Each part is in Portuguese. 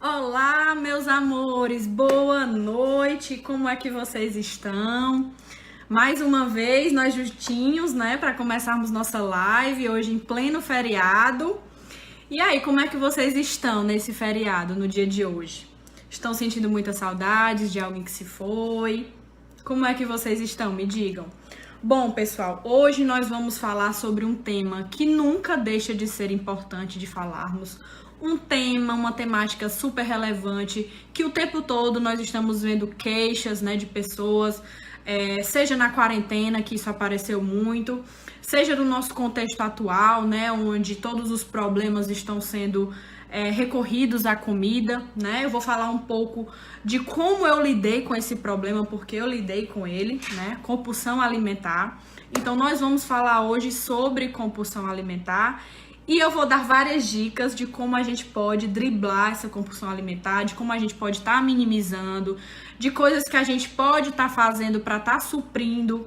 Olá, meus amores, boa noite, como é que vocês estão? Mais uma vez, nós juntinhos, né, para começarmos nossa live hoje em pleno feriado. E aí, como é que vocês estão nesse feriado, no dia de hoje? Estão sentindo muitas saudades de alguém que se foi? Como é que vocês estão? Me digam. Bom, pessoal, hoje nós vamos falar sobre um tema que nunca deixa de ser importante de falarmos. Um tema, uma temática super relevante, que o tempo todo nós estamos vendo queixas, né, de pessoas, seja na quarentena, que isso apareceu muito, seja no nosso contexto atual, né, onde todos os problemas estão sendo recorridos à comida, né? Eu vou falar um pouco de como eu lidei com esse problema, porque eu lidei com ele, né? Compulsão alimentar. Então, nós vamos falar hoje sobre compulsão alimentar e eu vou dar várias dicas de como a gente pode driblar essa compulsão alimentar, de como a gente pode estar minimizando, de coisas que a gente pode estar fazendo para estar suprindo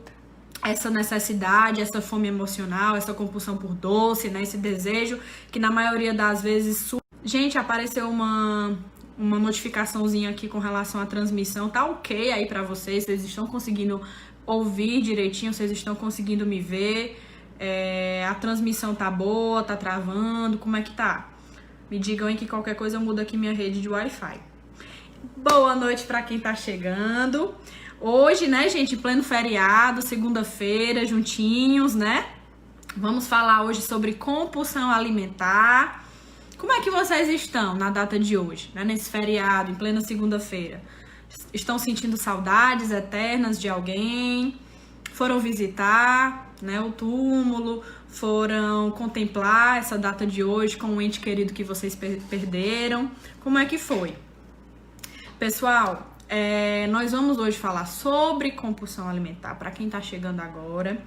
essa necessidade, essa fome emocional, essa compulsão por doce, né? Esse desejo que na maioria das vezes... Gente, apareceu uma notificaçãozinha aqui com relação à transmissão. Tá ok aí pra vocês? Vocês estão conseguindo ouvir direitinho? Vocês estão conseguindo me ver? A transmissão tá boa? Tá travando? Como é que tá? Me digam aí que qualquer coisa eu mudo aqui minha rede de Wi-Fi. Boa noite pra quem tá chegando. Hoje, né, gente, pleno feriado, segunda-feira, juntinhos, né? Vamos falar hoje sobre compulsão alimentar. Como é que vocês estão na data de hoje, né? Nesse feriado, em plena segunda-feira? Estão sentindo saudades eternas de alguém? Foram visitar, né, o túmulo? Foram contemplar essa data de hoje com um ente querido que vocês perderam? Como é que foi? Pessoal, nós vamos hoje falar sobre compulsão alimentar, para quem tá chegando agora.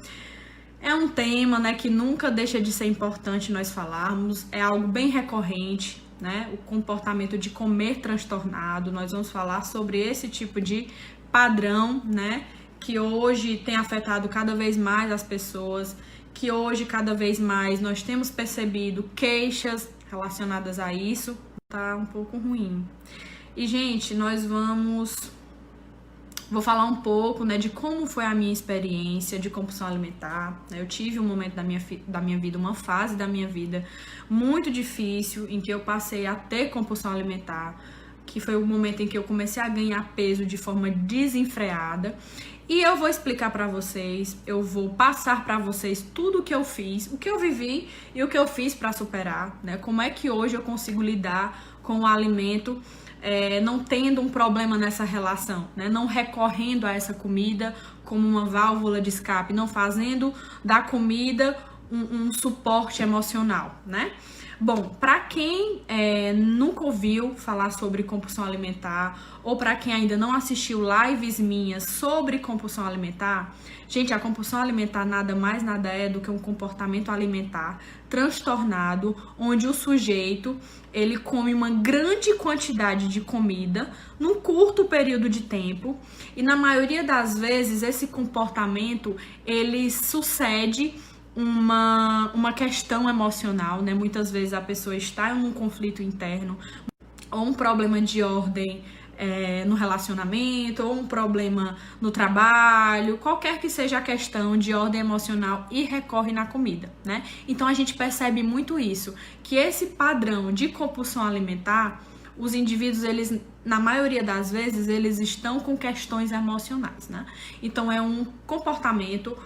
É um tema, né, que nunca deixa de ser importante nós falarmos, é algo bem recorrente, né, o comportamento de comer transtornado. Nós vamos falar sobre esse tipo de padrão, né, que hoje tem afetado cada vez mais as pessoas, que hoje cada vez mais nós temos percebido queixas relacionadas a isso. Tá um pouco ruim. E, gente, vou falar um pouco, né, de como foi a minha experiência de compulsão alimentar. Eu tive um momento da minha vida, uma fase da minha vida muito difícil, em que eu passei a ter compulsão alimentar, que foi o momento em que eu comecei a ganhar peso de forma desenfreada. E eu vou explicar pra vocês, eu vou passar pra vocês tudo o que eu fiz, o que eu vivi e o que eu fiz pra superar, né? Como é que hoje eu consigo lidar com o alimento, não tendo um problema nessa relação, né? Não recorrendo a essa comida como uma válvula de escape, não fazendo da comida um suporte emocional, né? Bom, para quem nunca ouviu falar sobre compulsão alimentar ou para quem ainda não assistiu lives minhas sobre compulsão alimentar, gente, a compulsão alimentar nada mais nada é do que um comportamento alimentar transtornado, onde o sujeito ele come uma grande quantidade de comida num curto período de tempo e na maioria das vezes esse comportamento ele sucede uma questão emocional, né? Muitas vezes a pessoa está em um conflito interno, ou um problema de ordem no relacionamento, ou um problema no trabalho, qualquer que seja a questão de ordem emocional e recorre na comida, né? Então a gente percebe muito isso, que esse padrão de compulsão alimentar, os indivíduos, eles, na maioria das vezes, eles estão com questões emocionais, né? Então é um comportamento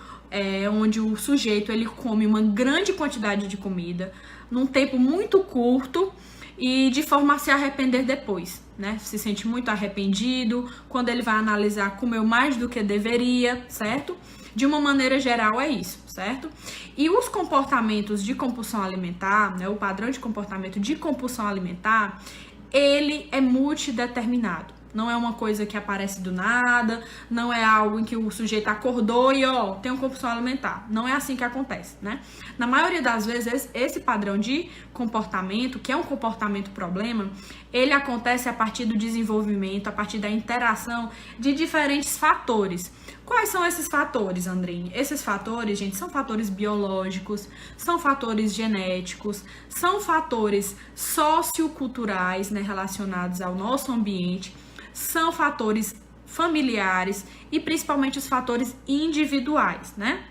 onde o sujeito ele come uma grande quantidade de comida num tempo muito curto e de forma a se arrepender depois, né? Se sente muito arrependido, quando ele vai analisar, comeu mais do que deveria, certo? De uma maneira geral é isso, certo? E os comportamentos de compulsão alimentar, né, o padrão de comportamento de compulsão alimentar, ele é multideterminado. Não é uma coisa que aparece do nada, não é algo em que o sujeito acordou e, tem uma compulsão alimentar. Não é assim que acontece, né? Na maioria das vezes, esse padrão de comportamento, que é um comportamento problema, ele acontece a partir do desenvolvimento, a partir da interação de diferentes fatores, Quais são esses fatores, Andrine? Esses fatores, gente, são fatores biológicos, são fatores genéticos, são fatores socioculturais, né, relacionados ao nosso ambiente, são fatores familiares e principalmente os fatores individuais, né?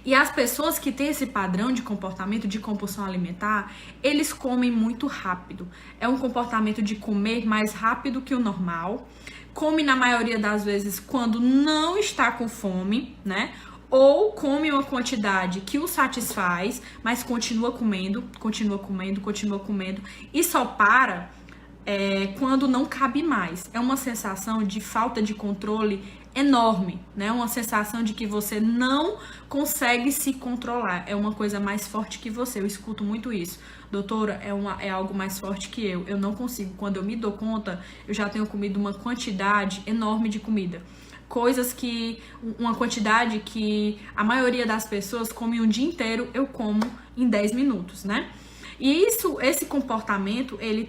E as pessoas que têm esse padrão de comportamento de compulsão alimentar, eles comem muito rápido. É um comportamento de comer mais rápido que o normal. Come na maioria das vezes quando não está com fome, né? Ou come uma quantidade que o satisfaz, mas continua comendo e só para quando não cabe mais. É uma sensação de falta de controle enorme, né? Uma sensação de que você não consegue se controlar. É uma coisa mais forte que você. Eu escuto muito isso. Doutora, é algo mais forte que eu. Eu não consigo. Quando eu me dou conta, eu já tenho comido uma quantidade enorme de comida. Uma quantidade que a maioria das pessoas come um dia inteiro, eu como em 10 minutos, né? E esse comportamento, ele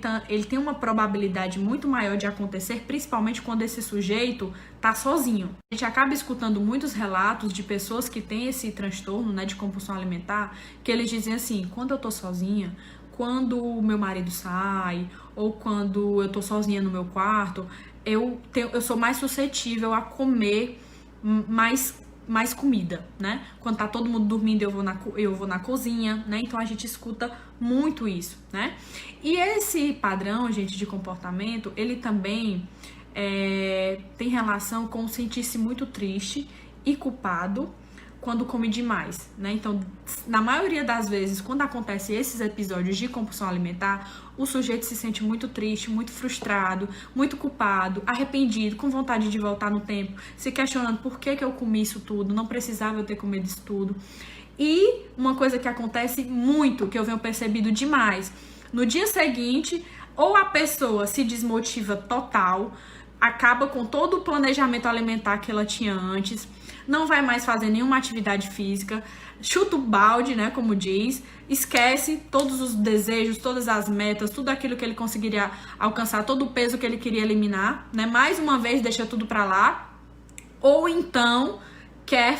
tem uma probabilidade muito maior de acontecer, principalmente quando esse sujeito tá sozinho. A gente acaba escutando muitos relatos de pessoas que têm esse transtorno, né, de compulsão alimentar, que eles dizem assim, quando eu tô sozinha, quando o meu marido sai, ou quando eu tô sozinha no meu quarto, eu sou mais suscetível a comer mais comida, né? Quando tá todo mundo dormindo, eu vou na cozinha, né? Então a gente escuta muito isso, né? E esse padrão, gente, de comportamento, ele também tem relação com sentir-se muito triste e culpado quando come demais, né? Então, na maioria das vezes, quando acontece esses episódios de compulsão alimentar, o sujeito se sente muito triste, muito frustrado, muito culpado, arrependido, com vontade de voltar no tempo, se questionando por que eu comi isso tudo, não precisava eu ter comido isso tudo. E uma coisa que acontece muito, que eu venho percebido demais, no dia seguinte, ou a pessoa se desmotiva total, acaba com todo o planejamento alimentar que ela tinha antes, não vai mais fazer nenhuma atividade física, chuta o balde, né, como diz, esquece todos os desejos, todas as metas, tudo aquilo que ele conseguiria alcançar, todo o peso que ele queria eliminar, né, mais uma vez deixa tudo pra lá, ou então quer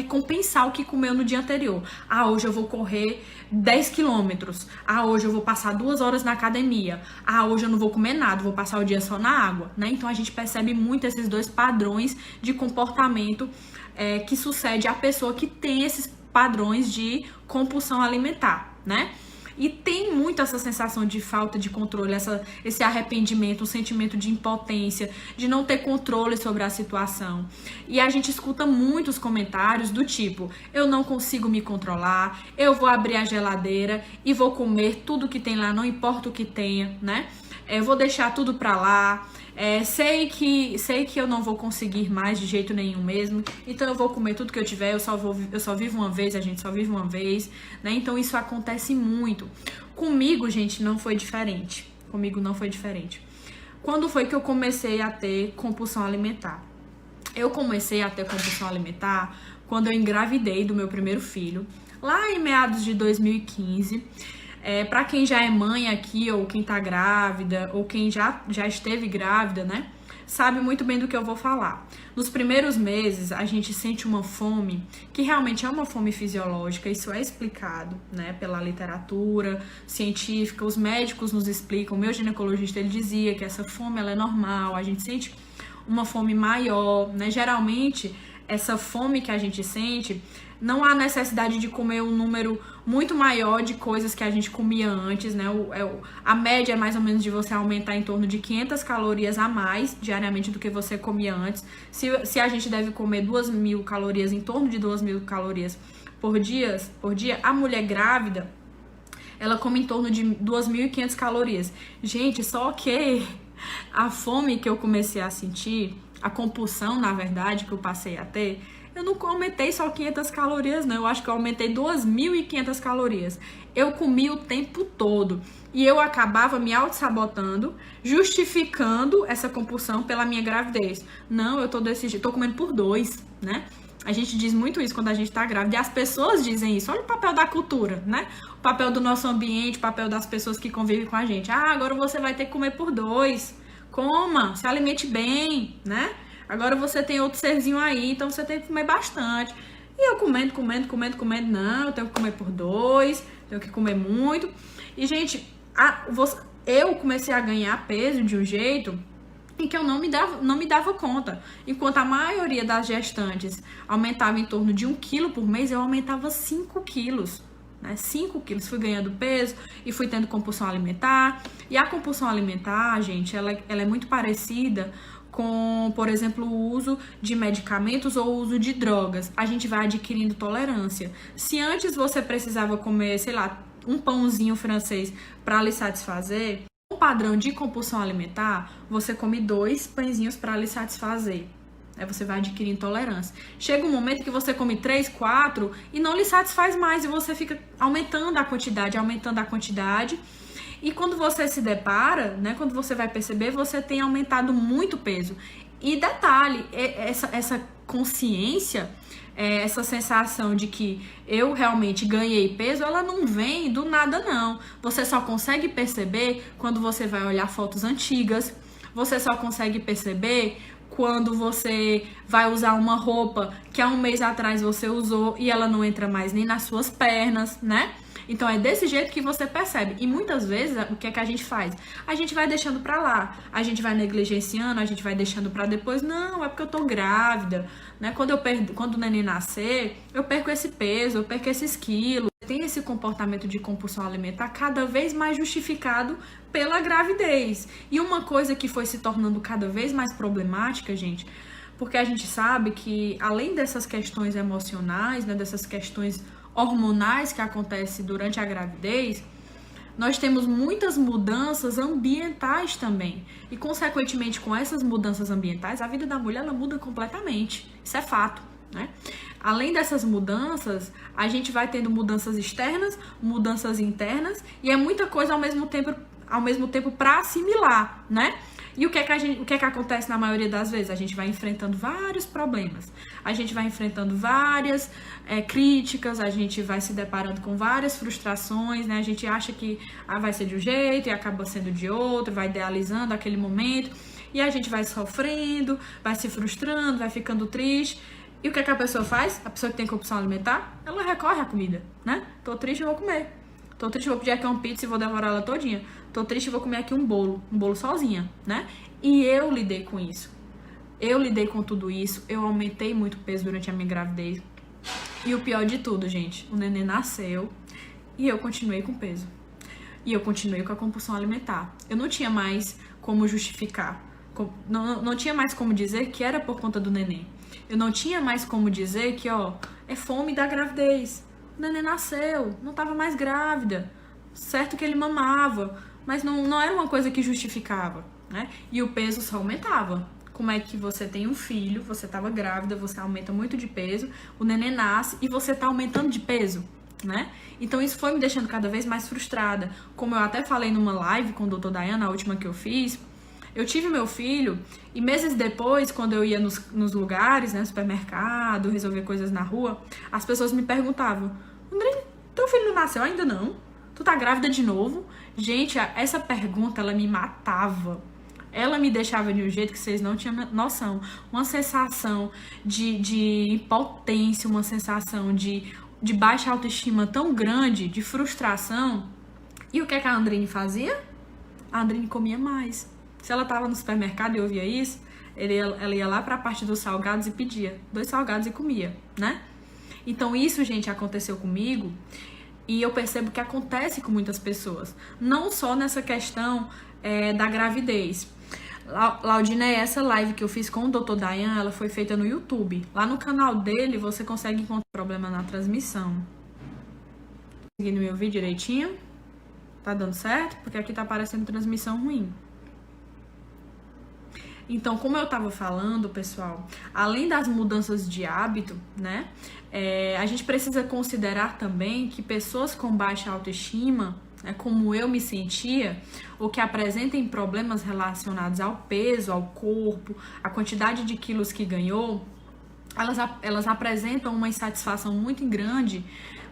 compensar o que comeu no dia anterior. Ah, hoje eu vou correr 10 quilômetros. Ah, hoje eu vou passar 2 horas na academia. Ah, hoje eu não vou comer nada, vou passar o dia só na água, né? Então a gente percebe muito esses dois padrões de comportamento que sucede à pessoa que tem esses padrões de compulsão alimentar, né? E tem muito essa sensação de falta de controle, esse arrependimento, um sentimento de impotência, de não ter controle sobre a situação. E a gente escuta muitos comentários do tipo, eu não consigo me controlar, eu vou abrir a geladeira e vou comer tudo que tem lá, não importa o que tenha, né? Eu vou deixar tudo pra lá, sei que eu não vou conseguir mais de jeito nenhum mesmo, então eu vou comer tudo que eu tiver, eu só vivo uma vez, a gente só vive uma vez, né? Então isso acontece muito. Comigo, gente, não foi diferente. Quando foi que eu comecei a ter compulsão alimentar? Eu comecei a ter compulsão alimentar quando eu engravidei do meu primeiro filho, lá em meados de 2015. Para quem já é mãe aqui, ou quem tá grávida, ou quem já esteve grávida, né, sabe muito bem do que eu vou falar. Nos primeiros meses, a gente sente uma fome, que realmente é uma fome fisiológica, isso é explicado, né, pela literatura científica, os médicos nos explicam, o meu ginecologista, ele dizia que essa fome, ela é normal, a gente sente uma fome maior, né, geralmente, essa fome que a gente sente, não há necessidade de comer um número muito maior de coisas que a gente comia antes, né? A média é mais ou menos de você aumentar em torno de 500 calorias a mais diariamente do que você comia antes. Se a gente deve comer 2.000 calorias, em torno de 2.000 calorias por dia, a mulher grávida, ela come em torno de 2.500 calorias. Gente, só que a fome que eu comecei a sentir, a compulsão, na verdade, que eu passei a ter, eu não aumentei só 500 calorias, não. Eu acho que eu aumentei 2.500 calorias. Eu comi o tempo todo. E eu acabava me auto-sabotando, justificando essa compulsão pela minha gravidez. Não, eu tô desse jeito, tô comendo por 2, né? A gente diz muito isso quando a gente tá grávida. E as pessoas dizem isso. Olha o papel da cultura, né? O papel do nosso ambiente, o papel das pessoas que convivem com a gente. Ah, agora você vai ter que comer por 2. Coma, se alimente bem, né? Agora você tem outro serzinho aí, então você tem que comer bastante. E eu comendo, não, eu tenho que comer por 2, tenho que comer muito. E, gente, eu comecei a ganhar peso de um jeito em que eu não me dava conta. Enquanto a maioria das gestantes aumentava em torno de 1 quilo por mês, eu aumentava 5 quilos. 5 quilos, fui ganhando peso e fui tendo compulsão alimentar. E a compulsão alimentar, gente, ela é muito parecida com, por exemplo, o uso de medicamentos ou o uso de drogas. A gente vai adquirindo tolerância. Se antes você precisava comer, sei lá, um pãozinho francês para lhe satisfazer, um padrão de compulsão alimentar, você come 2 pãezinhos para lhe satisfazer. Aí você vai adquirindo tolerância. Chega um momento que você come 3, 4 e não lhe satisfaz mais. E você fica aumentando a quantidade. E quando você se depara, né? Quando você vai perceber, você tem aumentado muito peso. E detalhe, essa consciência, essa sensação de que eu realmente ganhei peso, ela não vem do nada, não. Você só consegue perceber quando você vai olhar fotos antigas. Você só consegue perceber quando você vai usar uma roupa que há um mês atrás você usou e ela não entra mais nem nas suas pernas, né? Então é desse jeito que você percebe. E muitas vezes, o que é que a gente faz? A gente vai deixando pra lá, a gente vai negligenciando, a gente vai deixando pra depois. Não, é porque eu tô grávida, né? Quando o neném nascer, eu perco esse peso, eu perco esses quilos. Tem esse comportamento de compulsão alimentar cada vez mais justificado pela gravidez. E uma coisa que foi se tornando cada vez mais problemática, gente, porque a gente sabe que além dessas questões emocionais, né, dessas questões hormonais que acontecem durante a gravidez, nós temos muitas mudanças ambientais também. E, consequentemente, com essas mudanças ambientais, a vida da mulher ela muda completamente. Isso é fato, né? Além dessas mudanças, a gente vai tendo mudanças externas, mudanças internas, e é muita coisa ao mesmo tempo para assimilar, né? E o que é que acontece na maioria das vezes? A gente vai enfrentando vários problemas, a gente vai enfrentando várias críticas, a gente vai se deparando com várias frustrações, né? A gente acha que vai ser de um jeito e acaba sendo de outro, vai idealizando aquele momento, e a gente vai sofrendo, vai se frustrando, vai ficando triste. E o que é que a pessoa faz? A pessoa que tem compulsão alimentar, ela recorre à comida, né? Tô triste, eu vou comer. Tô triste, vou pedir aqui uma pizza e vou devorar ela todinha. Tô triste, vou comer aqui um bolo sozinha, né? E eu lidei com isso. Eu lidei com tudo isso. Eu aumentei muito peso durante a minha gravidez. E o pior de tudo, gente, o neném nasceu e eu continuei com peso. E eu continuei com a compulsão alimentar. Eu não tinha mais como justificar. Não tinha mais como dizer que era por conta do neném. Eu não tinha mais como dizer que, é fome da gravidez. O neném nasceu, não estava mais grávida. Certo que ele mamava, mas não era uma coisa que justificava, né? E o peso só aumentava. Como é que você tem um filho, você estava grávida, você aumenta muito de peso, o neném nasce e você está aumentando de peso, né? Então isso foi me deixando cada vez mais frustrada. Como eu até falei numa live com o Dr. Dayana, a última que eu fiz, eu tive meu filho e meses depois, quando eu ia nos lugares, né, supermercado, resolver coisas na rua, as pessoas me perguntavam: André, teu filho não nasceu ainda não? Tu tá grávida de novo? Gente, essa pergunta, ela me matava. Ela me deixava de um jeito que vocês não tinham noção. Uma sensação de impotência, uma sensação de baixa autoestima tão grande, de frustração. E o que é que a Andrine fazia? A Andrine comia mais. Se ela tava no supermercado e ouvia isso, ela ia lá pra parte dos salgados e pedia 2 salgados e comia, né? Então isso, gente, aconteceu comigo e eu percebo que acontece com muitas pessoas. Não só nessa questão da gravidez. Laudinei, essa live que eu fiz com o Dr. Dayan, ela foi feita no YouTube. Lá no canal dele você consegue encontrar problema na transmissão. Conseguindo me ouvir direitinho? Tá dando certo? Porque aqui tá aparecendo transmissão ruim. Então, como eu tava falando, pessoal, além das mudanças de hábito, né, a gente precisa considerar também que pessoas com baixa autoestima, como eu me sentia, ou que apresentem problemas relacionados ao peso, ao corpo, a quantidade de quilos que ganhou, elas apresentam uma insatisfação muito grande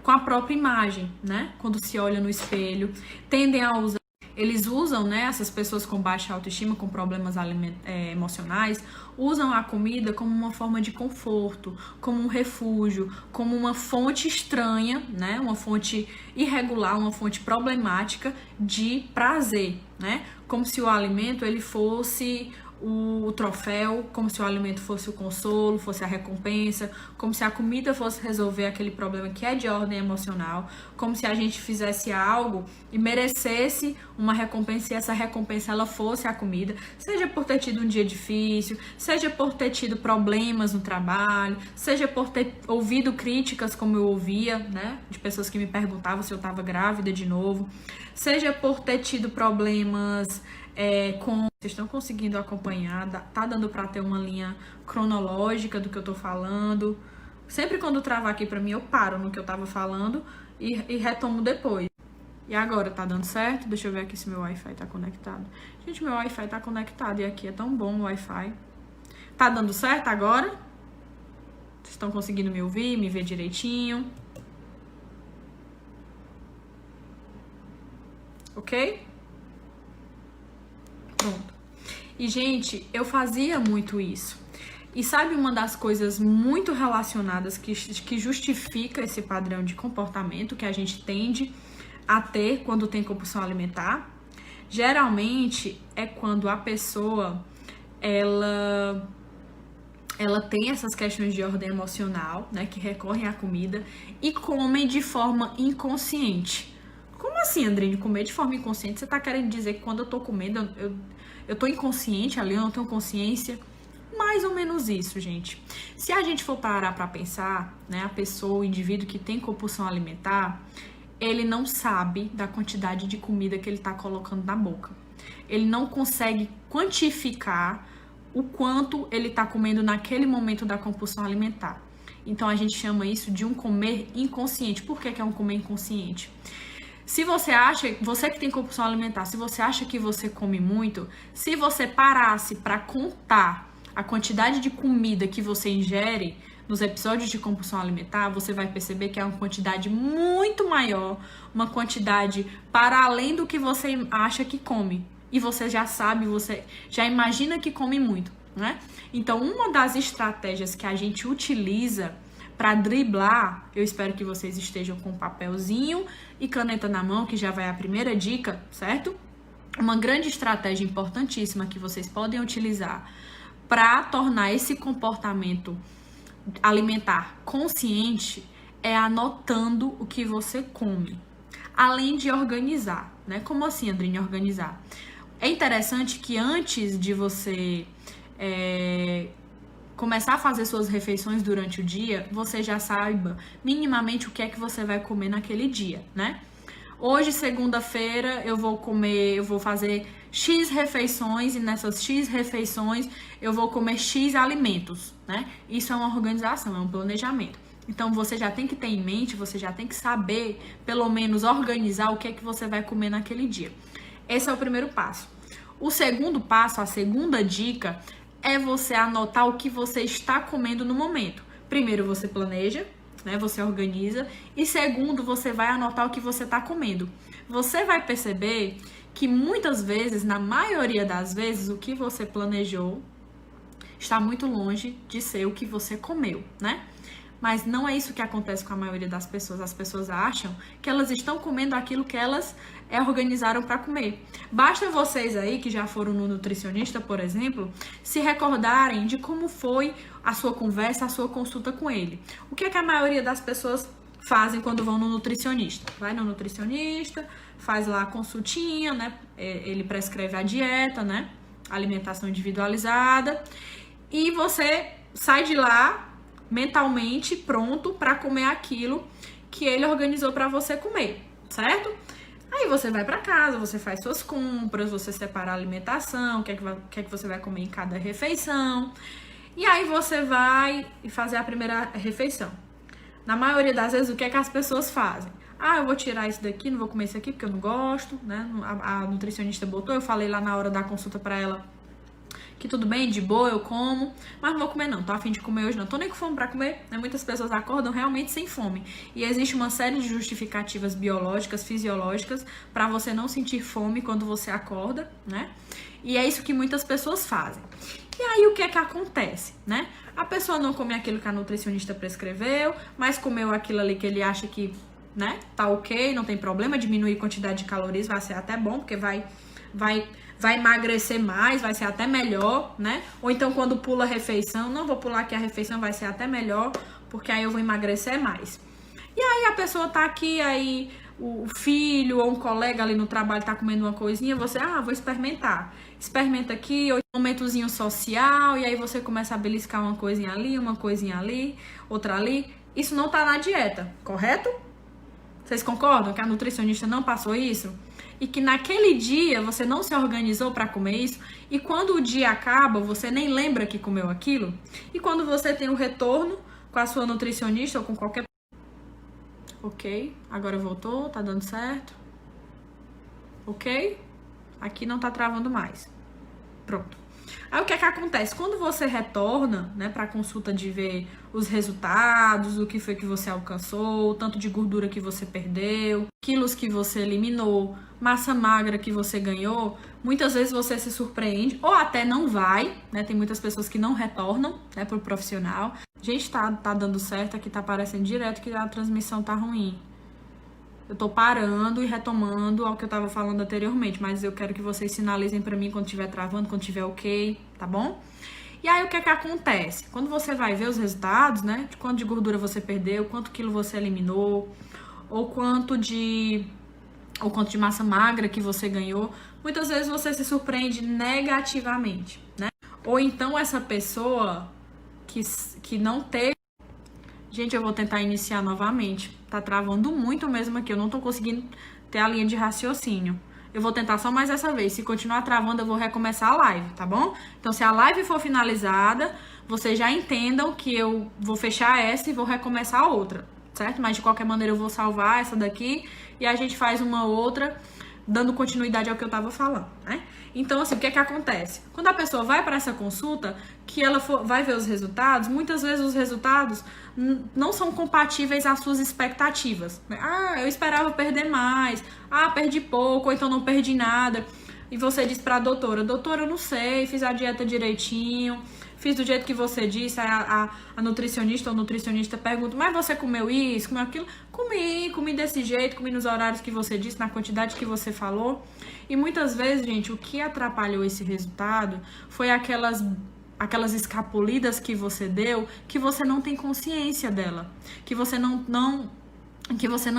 com a própria imagem, né, quando se olha no espelho, tendem a usar. Eles usam, né, essas pessoas com baixa autoestima, com problemas emocionais, usam a comida como uma forma de conforto, como um refúgio, como uma fonte estranha, né, uma fonte irregular, uma fonte problemática de prazer, né? Como se o alimento ele fosse o troféu, como se o alimento fosse o consolo, fosse a recompensa, como se a comida fosse resolver aquele problema que é de ordem emocional, como se a gente fizesse algo e merecesse uma recompensa e essa recompensa ela fosse a comida, seja por ter tido um dia difícil, seja por ter tido problemas no trabalho, seja por ter ouvido críticas como eu ouvia, né, de pessoas que me perguntavam se eu estava grávida de novo, seja por ter tido problemas com... Vocês estão conseguindo acompanhar? Tá dando pra ter uma linha cronológica do que eu tô falando? Sempre quando travar aqui pra mim, eu paro no que eu tava falando e retomo depois. E agora, tá dando certo? Deixa eu ver aqui se meu Wi-Fi tá conectado. Gente, meu Wi-Fi tá conectado e aqui é tão bom o Wi-Fi. Tá dando certo agora? Vocês estão conseguindo me ouvir, me ver direitinho? Ok? Pronto. E, gente, eu fazia muito isso. E sabe uma das coisas muito relacionadas que justifica esse padrão de comportamento que a gente tende a ter quando tem compulsão alimentar? Geralmente é quando a pessoa, ela tem essas questões de ordem emocional, né, que recorrem à comida e comem de forma inconsciente. Como assim, Andrine, comer de forma inconsciente? Você tá querendo dizer que quando eu tô comendo, eu tô inconsciente ali, eu não tenho consciência? Mais ou menos isso, gente. Se a gente for parar pra pensar, né, a pessoa, o indivíduo que tem compulsão alimentar, ele não sabe da quantidade de comida que ele tá colocando na boca. Ele não consegue quantificar o quanto ele tá comendo naquele momento da compulsão alimentar. Então, a gente chama isso de um comer inconsciente. Por que é um comer inconsciente? Se você acha, você que tem compulsão alimentar, se você acha que você come muito, se você parasse para contar a quantidade de comida que você ingere nos episódios de compulsão alimentar, você vai perceber que é uma quantidade muito maior, uma quantidade para além do que você acha que come. E você já sabe, você já imagina que come muito, né? Então, uma das estratégias que a gente utiliza para driblar, eu espero que vocês estejam com um papelzinho e caneta na mão, que já vai a primeira dica, certo? Uma grande estratégia importantíssima que vocês podem utilizar para tornar esse comportamento alimentar consciente é anotando o que você come, além de organizar, né? Como assim, Andrine, organizar? É interessante que antes de você começar a fazer suas refeições durante o dia, você já saiba minimamente o que é que você vai comer naquele dia, né? Hoje, segunda-feira, eu vou fazer X refeições e nessas X refeições eu vou comer X alimentos, né? Isso é uma organização, é um planejamento. Então, você já tem que ter em mente, você já tem que saber, pelo menos, organizar o que é que você vai comer naquele dia. Esse é o primeiro passo. O segundo passo, a segunda dica, é você anotar o que você está comendo no momento. Primeiro, você planeja, né? Você organiza. E segundo, você vai anotar o que você está comendo. Você vai perceber que muitas vezes, na maioria das vezes, o que você planejou está muito longe de ser o que você comeu, né? Mas não é isso que acontece com a maioria das pessoas. As pessoas acham que elas estão comendo aquilo que elas organizaram para comer. Basta vocês aí, que já foram no nutricionista, por exemplo, se recordarem de como foi a sua conversa, a sua consulta com ele. O que é que a maioria das pessoas fazem quando vão no nutricionista? Vai no nutricionista, faz lá a consultinha, né? Ele prescreve a dieta, né? Alimentação individualizada. E você sai de lá mentalmente pronto para comer aquilo que ele organizou para você comer, certo? Aí você vai para casa, você faz suas compras, você separa a alimentação, o que é que você vai comer em cada refeição. E aí você vai fazer a primeira refeição. Na maioria das vezes, o que é que as pessoas fazem? Ah, eu vou tirar isso daqui, não vou comer isso aqui porque eu não gosto, né? A nutricionista botou, eu falei lá na hora da consulta para ela que tudo bem, de boa, eu como, mas não vou comer não, tô a fim de comer hoje não, tô nem com fome pra comer, né? Muitas pessoas acordam realmente sem fome, e existe uma série de justificativas biológicas, fisiológicas, pra você não sentir fome quando você acorda, né? E é isso que muitas pessoas fazem. E aí, o que é que acontece, né? A pessoa não come aquilo que a nutricionista prescreveu, mas comeu aquilo ali que ele acha que, né, tá ok, não tem problema, diminuir a quantidade de calorias vai ser até bom, porque vai emagrecer mais, vai ser até melhor, né? Ou então, quando pula a refeição, não vou pular aqui a refeição, vai ser até melhor, porque aí eu vou emagrecer mais. E aí, a pessoa tá aqui, aí o filho ou um colega ali no trabalho tá comendo uma coisinha, você, vou experimentar. Experimenta aqui, ou um momentozinho social, e aí você começa a beliscar uma coisinha ali, outra ali. Isso não tá na dieta, correto? Vocês concordam que a nutricionista não passou isso? E que naquele dia você não se organizou para comer isso, e quando o dia acaba, você nem lembra que comeu aquilo? E quando você tem o retorno com a sua nutricionista ou com qualquer... Ok, agora voltou, tá dando certo. Ok? Aqui não tá travando mais. Pronto. Aí o que é que acontece? Quando você retorna, né, pra consulta de ver os resultados, o que foi que você alcançou, o tanto de gordura que você perdeu, quilos que você eliminou, massa magra que você ganhou, muitas vezes você se surpreende, ou até não vai, né? Tem muitas pessoas que não retornam, né, pro profissional. Gente, tá dando certo, aqui tá aparecendo direto que a transmissão tá ruim. Eu tô parando e retomando ao que eu tava falando anteriormente, mas eu quero que vocês sinalizem pra mim quando estiver travando, quando estiver ok, tá bom? E aí, o que é que acontece? Quando você vai ver os resultados, né, de quanto de gordura você perdeu, quanto quilo você eliminou, ou quanto de massa magra que você ganhou, muitas vezes você se surpreende negativamente, né? Ou então essa pessoa que não teve... Gente, eu vou tentar iniciar novamente. Tá travando muito mesmo aqui. Eu não tô conseguindo ter a linha de raciocínio. Eu vou tentar só mais essa vez. Se continuar travando, eu vou recomeçar a live, tá bom? Então, se a live for finalizada, vocês já entendam que eu vou fechar essa e vou recomeçar a outra, certo? Mas, de qualquer maneira, eu vou salvar essa daqui e a gente faz uma outra, dando continuidade ao que eu tava falando, né? Então, assim, o que é que acontece? Quando a pessoa vai para essa consulta, que ela vai ver os resultados, muitas vezes os resultados não são compatíveis às suas expectativas. Eu esperava perder mais, perdi pouco, ou então não perdi nada. E você diz pra doutora, eu não sei, fiz a dieta direitinho, fiz do jeito que você disse, a nutricionista ou nutricionista pergunta, mas você comeu isso, comeu aquilo? Comi desse jeito, comi nos horários que você disse, na quantidade que você falou. E muitas vezes, gente, o que atrapalhou esse resultado foi aquelas escapulidas que você deu, que você não tem consciência dela, que você não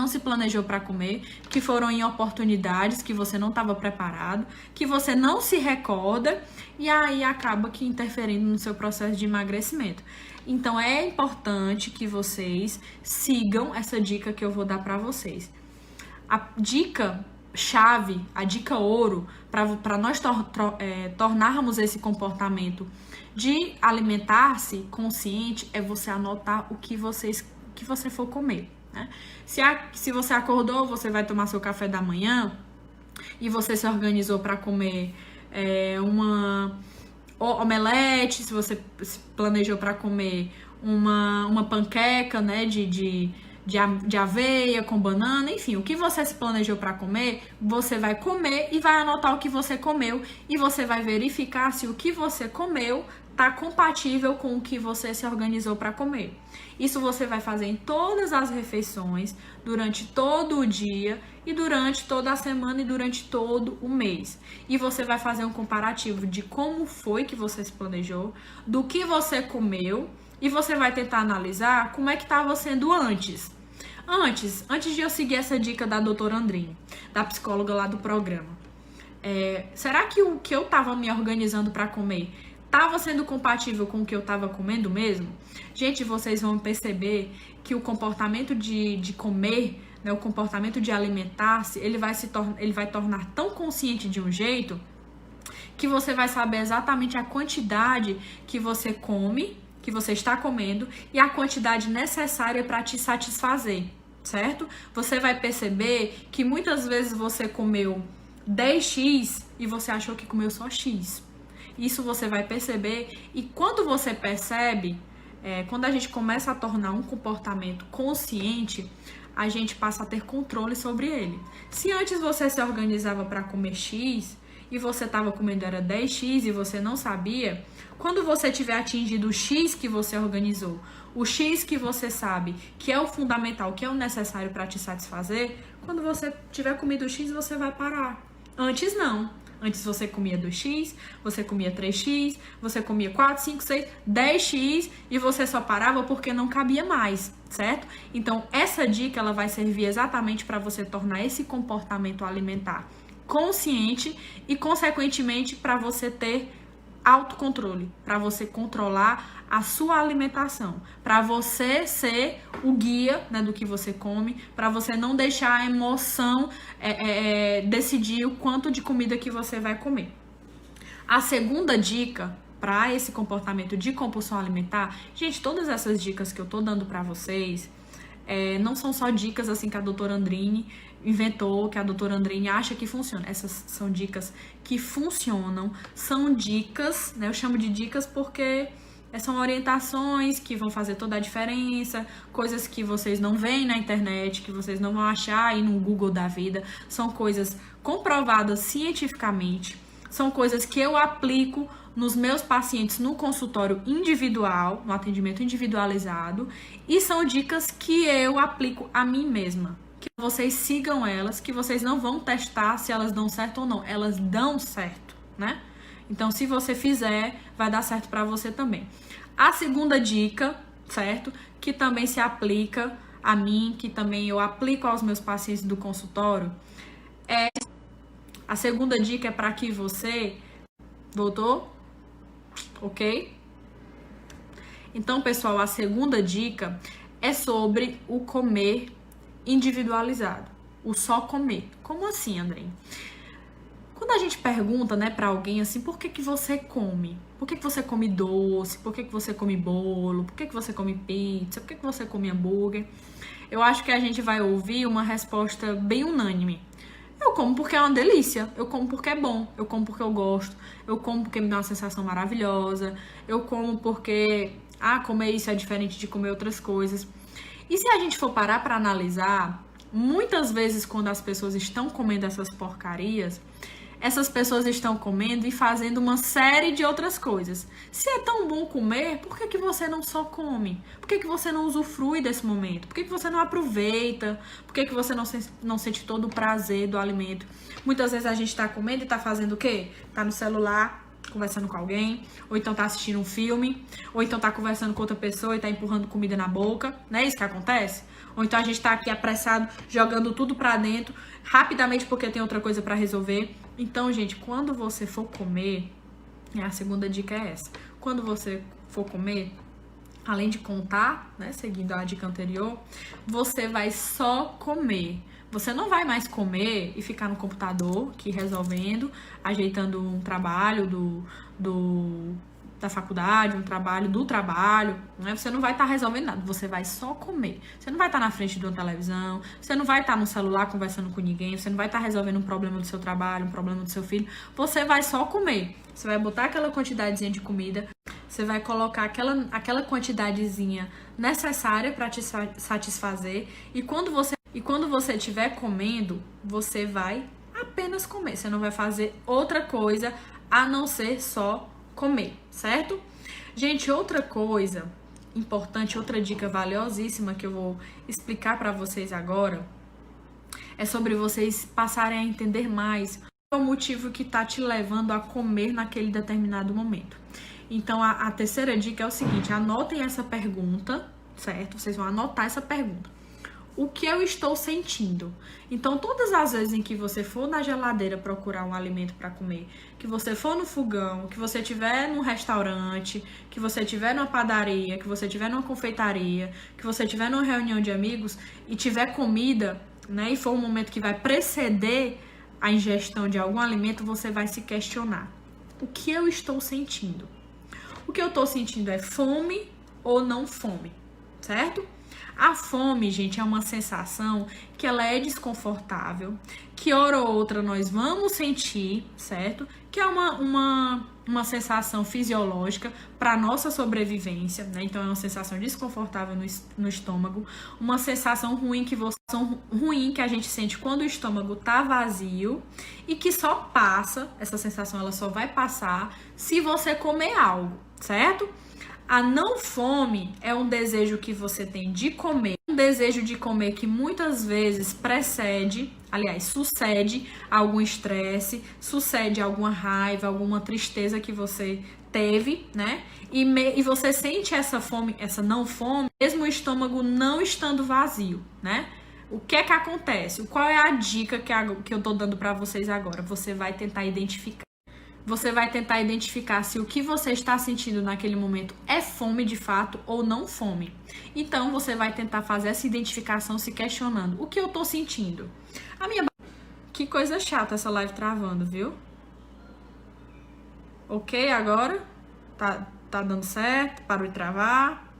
se planejou para comer, que foram em oportunidades que você não estava preparado, que você não se recorda e aí acaba que interferindo no seu processo de emagrecimento. Então é importante que vocês sigam essa dica que eu vou dar para vocês. A dica chave, a dica ouro para nós tornarmos esse comportamento de alimentar-se consciente é você anotar o que você for comer, né? Se você acordou, você vai tomar seu café da manhã e você se organizou para comer uma omelete, se você se planejou para comer uma panqueca, né, de aveia com banana, enfim, o que você se planejou para comer, você vai comer e vai anotar o que você comeu e você vai verificar se o que você comeu tá compatível com o que você se organizou para comer. Isso você vai fazer em todas as refeições, durante todo o dia e durante toda a semana e durante todo o mês. E você vai fazer um comparativo de como foi que você se planejou, do que você comeu e você vai tentar analisar como é que estava sendo antes. Antes de eu seguir essa dica da doutora Andrine, da psicóloga lá do programa, será que o que eu estava me organizando para comer estava sendo compatível com o que eu estava comendo mesmo? Gente, vocês vão perceber que o comportamento de comer, né, o comportamento de alimentar-se, ele vai tornar tão consciente de um jeito que você vai saber exatamente a quantidade que você come, que você está comendo, e a quantidade necessária para te satisfazer, certo? Você vai perceber que muitas vezes você comeu 10x e você achou que comeu só x. Isso você vai perceber, e quando você percebe, quando a gente começa a tornar um comportamento consciente, a gente passa a ter controle sobre ele. Se antes você se organizava para comer X e você estava comendo era 10X e você não sabia, quando você tiver atingido o X que você organizou, o X que você sabe que é o fundamental, que é o necessário para te satisfazer, quando você tiver comido o X, você vai parar. Antes não. Antes você comia 2x, você comia 3x, você comia 4, 5, 6, 10x e você só parava porque não cabia mais, certo? Então, essa dica ela vai servir exatamente para você tornar esse comportamento alimentar consciente e, consequentemente, para você ter autocontrole, para você controlar a sua alimentação, para você ser o guia, né, do que você come, para você não deixar a emoção decidir o quanto de comida que você vai comer. A segunda dica para esse comportamento de compulsão alimentar, gente, todas essas dicas que eu tô dando para vocês não são só dicas assim que a doutora Andrine inventou, que a doutora Andrine acha que funciona. Essas são dicas que funcionam, são dicas, né? Eu chamo de dicas porque são orientações que vão fazer toda a diferença, coisas que vocês não veem na internet, que vocês não vão achar aí no Google da vida, são coisas comprovadas cientificamente, são coisas que eu aplico nos meus pacientes no consultório individual, no atendimento individualizado, e são dicas que eu aplico a mim mesma. Que vocês sigam elas, que vocês não vão testar se elas dão certo ou não, elas dão certo, né? Então, se você fizer, vai dar certo para você também. A segunda dica, certo? Que também se aplica a mim, que também eu aplico aos meus pacientes do consultório, a segunda dica é para que você... Voltou? Ok? Então, pessoal, a segunda dica é sobre o comer individualizado, o só comer. Como assim, André? Quando a gente pergunta, né, para alguém assim, por que você come? Por que você come doce? Por que você come bolo? Por que você come pizza? Por que você come hambúrguer? Eu acho que a gente vai ouvir uma resposta bem unânime. Eu como porque é uma delícia, eu como porque é bom, eu como porque eu gosto, eu como porque me dá uma sensação maravilhosa, eu como porque, comer isso é diferente de comer outras coisas. E se a gente for parar para analisar, muitas vezes quando as pessoas estão comendo essas porcarias, essas pessoas estão comendo e fazendo uma série de outras coisas. Se é tão bom comer, por que você não só come? Por que você não usufrui desse momento? Por que você não aproveita? Por que você não sente todo o prazer do alimento? Muitas vezes a gente está comendo e está fazendo o quê? Tá no celular, conversando com alguém, ou então tá assistindo um filme, ou então tá conversando com outra pessoa e tá empurrando comida na boca. Não é isso que acontece? Ou então a gente tá aqui apressado, jogando tudo pra dentro, rapidamente porque tem outra coisa pra resolver. Então, gente, quando você for comer, a segunda dica é essa. Quando você for comer, além de contar, né, seguindo a dica anterior, você vai só comer. Você não vai mais comer e ficar no computador, aqui resolvendo, ajeitando um trabalho da faculdade, um trabalho do trabalho, né? Você não vai estar resolvendo nada, você vai só comer. Você não vai estar na frente de uma televisão, você não vai estar no celular conversando com ninguém, você não vai estar resolvendo um problema do seu trabalho, um problema do seu filho, você vai só comer. Você vai botar aquela quantidadezinha de comida, você vai colocar aquela quantidadezinha necessária para te satisfazer, e quando você estiver comendo, você vai apenas comer. Você não vai fazer outra coisa a não ser só comer, certo? Gente, outra coisa importante, outra dica valiosíssima que eu vou explicar para vocês agora é sobre vocês passarem a entender mais o motivo que tá te levando a comer naquele determinado momento. Então, a terceira dica é o seguinte: anotem essa pergunta, certo? Vocês vão anotar essa pergunta. O que eu estou sentindo? Então, todas as vezes em que você for na geladeira procurar um alimento para comer, que você for no fogão, que você estiver num restaurante, que você estiver numa padaria, que você estiver numa confeitaria, que você estiver numa reunião de amigos e tiver comida, né, e for um momento que vai preceder a ingestão de algum alimento, você vai se questionar: o que eu estou sentindo? O que eu estou sentindo é fome ou não fome, certo? A fome, gente, é uma sensação que ela é desconfortável, que hora ou outra nós vamos sentir, certo? Que é uma sensação fisiológica para nossa sobrevivência, né? Então é uma sensação desconfortável no estômago, uma sensação ruim que a gente sente quando o estômago tá vazio e que só passa, essa sensação ela só vai passar se você comer algo, certo? A não fome é um desejo que você tem de comer, um desejo de comer que muitas vezes sucede algum estresse, sucede alguma raiva, alguma tristeza que você teve, né? E você sente essa fome, essa não fome, mesmo o estômago não estando vazio, né? O que é que acontece? Qual é a dica que eu tô dando pra vocês agora? Você vai tentar identificar. Você vai tentar identificar se o que você está sentindo naquele momento é fome de fato ou não fome. Então, você vai tentar fazer essa identificação se questionando. O que eu tô sentindo? Que coisa chata essa live travando, viu? Ok, agora? Tá dando certo? Parou de travar?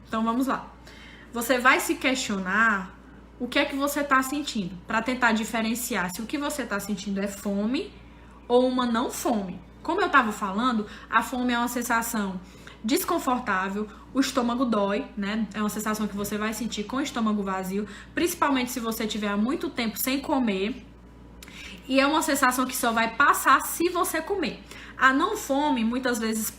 Então, vamos lá. Você vai se questionar o que é que você tá sentindo, para tentar diferenciar se o que você tá sentindo é fome ou uma não fome. Como eu estava falando, a fome é uma sensação desconfortável, o estômago dói, né? É uma sensação que você vai sentir com o estômago vazio, principalmente se você tiver há muito tempo sem comer. E é uma sensação que só vai passar se você comer. A não fome muitas vezes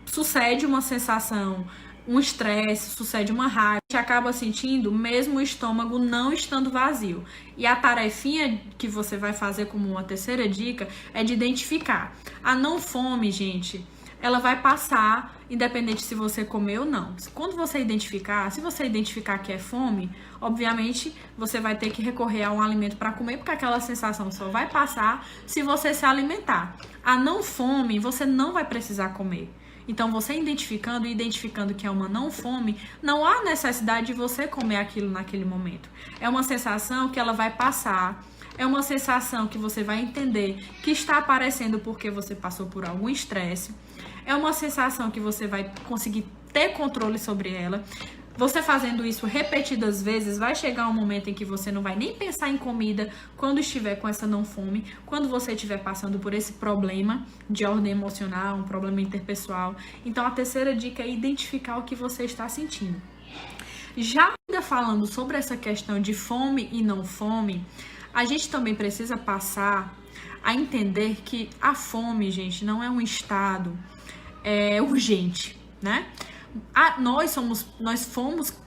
sucede uma sensação, um estresse, sucede uma raiva, a gente acaba sentindo mesmo o estômago não estando vazio. E a tarefinha que você vai fazer como uma terceira dica é de identificar. A não fome, gente, ela vai passar independente se você comer ou não. Quando você identificar, se você identificar que é fome, obviamente você vai ter que recorrer a um alimento para comer, porque aquela sensação só vai passar se você se alimentar. A não fome, você não vai precisar comer. Então, você identificando que é uma não fome, não há necessidade de você comer aquilo naquele momento. É uma sensação que ela vai passar, é uma sensação que você vai entender que está aparecendo porque você passou por algum estresse, é uma sensação que você vai conseguir ter controle sobre ela. Você fazendo isso repetidas vezes, vai chegar um momento em que você não vai nem pensar em comida quando estiver com essa não fome, quando você estiver passando por esse problema de ordem emocional, um problema interpessoal. Então, a terceira dica é identificar o que você está sentindo. Já ainda falando sobre essa questão de fome e não fome, a gente também precisa passar a entender que a fome, gente, não é um estado urgente, né? Nós fomos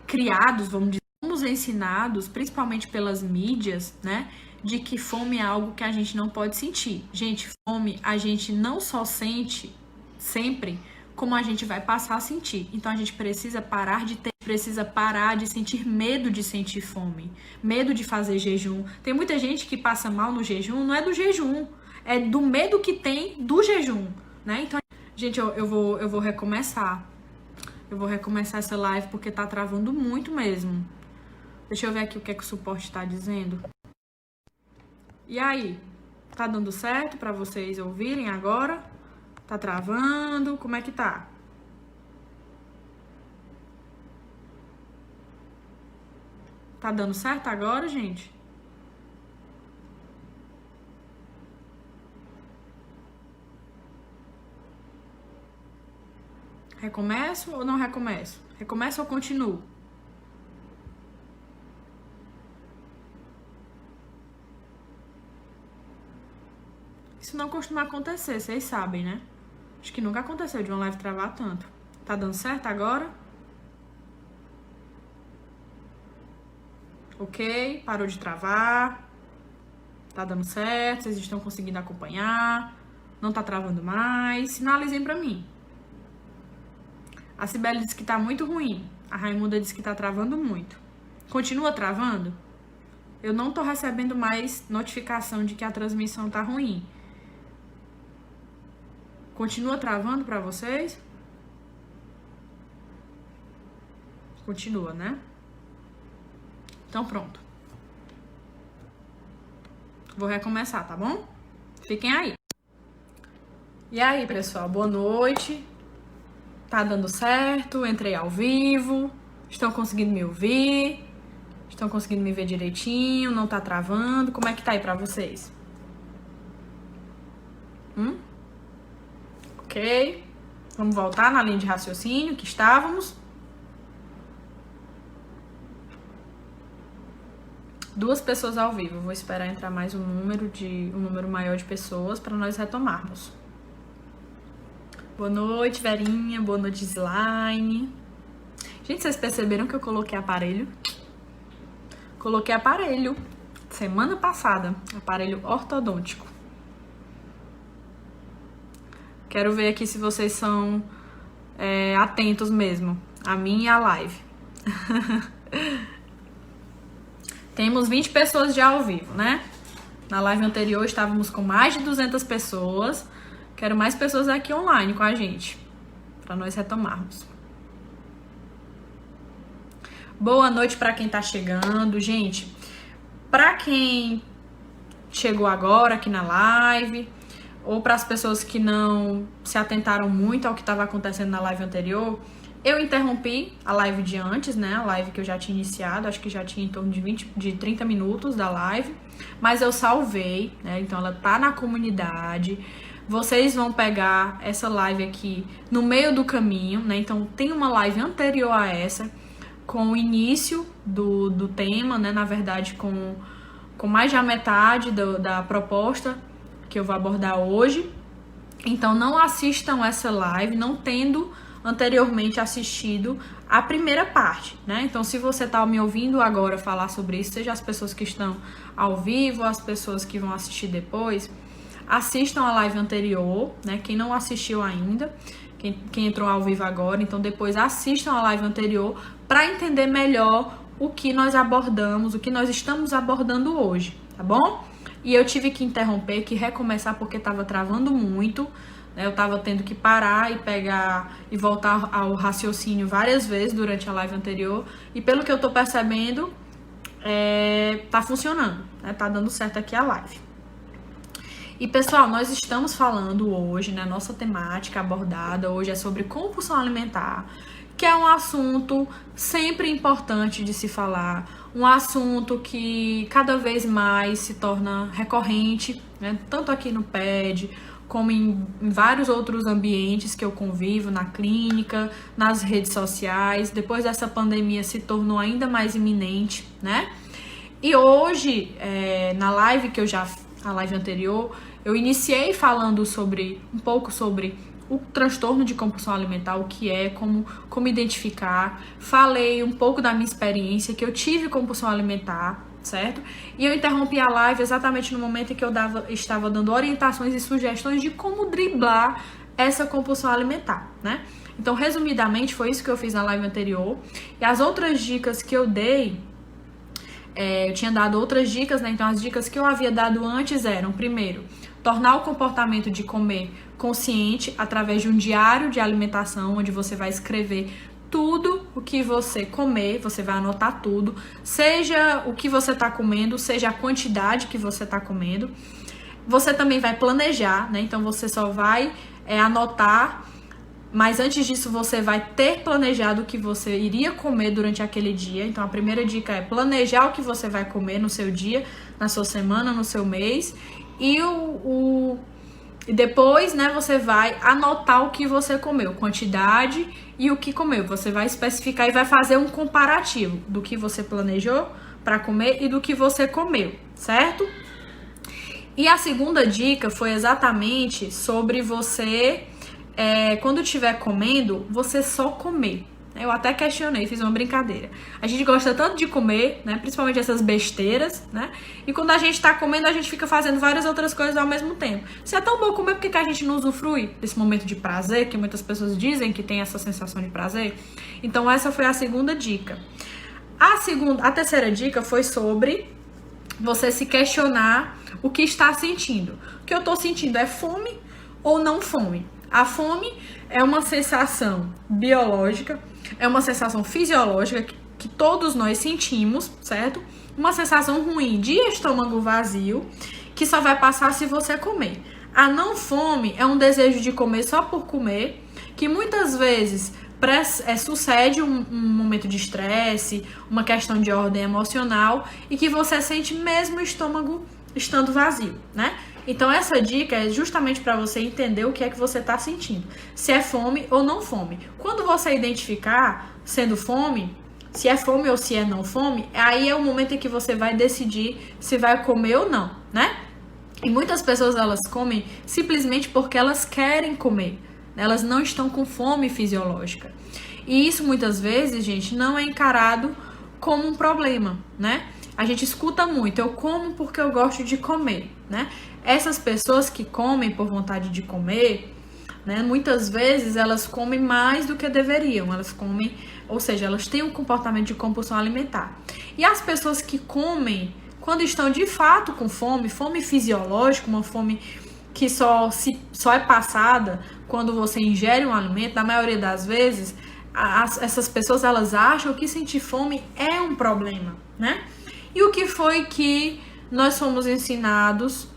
criados, vamos dizer, fomos ensinados, principalmente pelas mídias, né, de que fome é algo que a gente não pode sentir. Gente, fome a gente não só sente sempre, como a gente vai passar a sentir. Então a gente precisa parar de sentir medo de sentir fome, medo de fazer jejum. Tem muita gente que passa mal no jejum, não é do jejum, é do medo que tem do jejum, né? Então, gente, eu vou recomeçar. Eu vou recomeçar essa live porque tá travando muito mesmo. Deixa eu ver aqui o que é que o suporte tá dizendo. E aí? Tá dando certo pra vocês ouvirem agora? Tá travando? Como é que tá? Tá dando certo agora, gente? Recomeço ou não recomeço? Recomeço ou continuo? Isso não costuma acontecer, vocês sabem, né? Acho que nunca aconteceu de uma live travar tanto. Tá dando certo agora? Ok, parou de travar. Tá dando certo, vocês estão conseguindo acompanhar. Não tá travando mais. Sinalizem pra mim. A Cibele disse que tá muito ruim. A Raimunda disse que tá travando muito. Continua travando? Eu não tô recebendo mais notificação de que a transmissão tá ruim. Continua travando pra vocês? Continua, né? Então pronto. Vou recomeçar, tá bom? Fiquem aí. E aí, pessoal, boa noite. Tá dando certo? Entrei ao vivo? Estão conseguindo me ouvir? Estão conseguindo me ver direitinho? Não tá travando? Como é que tá aí pra vocês? Ok. Vamos voltar na linha de raciocínio que estávamos. 2 pessoas ao vivo. Vou esperar entrar mais um número maior de pessoas para nós retomarmos. Boa noite, Verinha. Boa noite, Slime. Gente, vocês perceberam que eu coloquei aparelho? Coloquei aparelho semana passada. Aparelho ortodôntico. Quero ver aqui se vocês são atentos mesmo. A mim e a live. Temos 20 pessoas já ao vivo, né? Na live anterior estávamos com mais de 200 pessoas. Quero mais pessoas aqui online com a gente, para nós retomarmos. Boa noite para quem tá chegando, gente. Para quem chegou agora aqui na live, ou para as pessoas que não se atentaram muito ao que estava acontecendo na live anterior, eu interrompi a live de antes, né? A live que eu já tinha iniciado, acho que já tinha em torno de 30 minutos da live, mas eu salvei, né? Então ela tá na comunidade. Vocês vão pegar essa live aqui no meio do caminho, né? Então tem uma live anterior a essa, com o início do tema, né? Na verdade, com mais da metade da proposta que eu vou abordar hoje. Então não assistam essa live não tendo anteriormente assistido a primeira parte, né? Então, se você tá me ouvindo agora falar sobre isso, seja as pessoas que estão ao vivo, as pessoas que vão assistir depois, assistam a live anterior, né? Quem não assistiu ainda, quem entrou ao vivo agora, então depois assistam a live anterior para entender melhor o que nós abordamos, o que nós estamos abordando hoje, tá bom? E eu tive que interromper, que recomeçar porque tava travando muito. Eu tava tendo que parar e pegar e voltar ao raciocínio várias vezes durante a live anterior. E pelo que eu tô percebendo, tá funcionando, né? Tá dando certo aqui a live. E pessoal, nós estamos falando hoje, né? Nossa temática abordada hoje é sobre compulsão alimentar, que é um assunto sempre importante de se falar, um assunto que cada vez mais se torna recorrente, né? Tanto aqui no PED, como em vários outros ambientes que eu convivo, na clínica, nas redes sociais. Depois dessa pandemia se tornou ainda mais iminente, né? E hoje, na live a live anterior, eu iniciei falando um pouco sobre o transtorno de compulsão alimentar, o que é, como identificar. Falei um pouco da minha experiência, que eu tive compulsão alimentar, certo? E eu interrompi a live exatamente no momento em que eu estava dando orientações e sugestões de como driblar essa compulsão alimentar, né? Então, resumidamente, foi isso que eu fiz na live anterior. E as outras dicas que eu dei, eu tinha dado outras dicas, né? Então, as dicas que eu havia dado antes eram, primeiro, tornar o comportamento de comer consciente através de um diário de alimentação, onde você vai escrever tudo o que você comer, você vai anotar tudo, seja o que você está comendo, seja a quantidade que você está comendo. Você também vai planejar, né? Então você só vai anotar, mas antes disso você vai ter planejado o que você iria comer durante aquele dia. Então a primeira dica é planejar o que você vai comer no seu dia, na sua semana, no seu mês. E depois, né, você vai anotar o que você comeu, quantidade e o que comeu. Você vai especificar e vai fazer um comparativo do que você planejou para comer e do que você comeu, certo? E a segunda dica foi exatamente sobre você, quando estiver comendo, você só comer. Eu até questionei, fiz uma brincadeira. A gente gosta tanto de comer, né? Principalmente essas besteiras, né? E quando a gente tá comendo, a gente fica fazendo várias outras coisas ao mesmo tempo. Se é tão bom comer, por que a gente não usufrui desse momento de prazer, que muitas pessoas dizem que tem essa sensação de prazer? Então essa foi a segunda dica. A terceira dica foi sobre você se questionar o que está sentindo. O que eu tô sentindo é fome ou não fome? A fome é uma sensação biológica, é uma sensação fisiológica que todos nós sentimos, certo? Uma sensação ruim de estômago vazio, que só vai passar se você comer. A não fome é um desejo de comer só por comer, que muitas vezes sucede um momento de estresse, uma questão de ordem emocional e que você sente mesmo o estômago estando vazio, né? Então essa dica é justamente para você entender o que é que você está sentindo, se é fome ou não fome. Quando você identificar sendo fome, se é fome ou se é não fome, aí é o momento em que você vai decidir se vai comer ou não, né? E muitas pessoas elas comem simplesmente porque elas querem comer, elas não estão com fome fisiológica. E isso muitas vezes, gente, não é encarado como um problema, né? A gente escuta muito, eu como porque eu gosto de comer, né? Essas pessoas que comem por vontade de comer, né? Muitas vezes elas comem mais do que deveriam, elas comem, ou seja, elas têm um comportamento de compulsão alimentar. E as pessoas que comem quando estão de fato com fome, fome fisiológica, uma fome que só é passada quando você ingere um alimento, na maioria das vezes, essas pessoas elas acham que sentir fome é um problema, né? E o que foi que nós fomos ensinados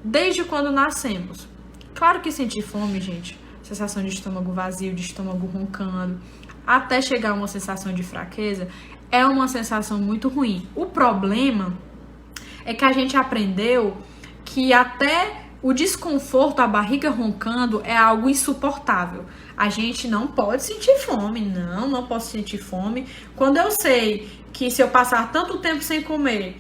desde quando nascemos? Claro que sentir fome, gente, sensação de estômago vazio, de estômago roncando, até chegar a uma sensação de fraqueza, é uma sensação muito ruim. O problema é que a gente aprendeu que até o desconforto, a barriga roncando, é algo insuportável. A gente não pode sentir fome, não posso sentir fome. Quando eu sei que se eu passar tanto tempo sem comer,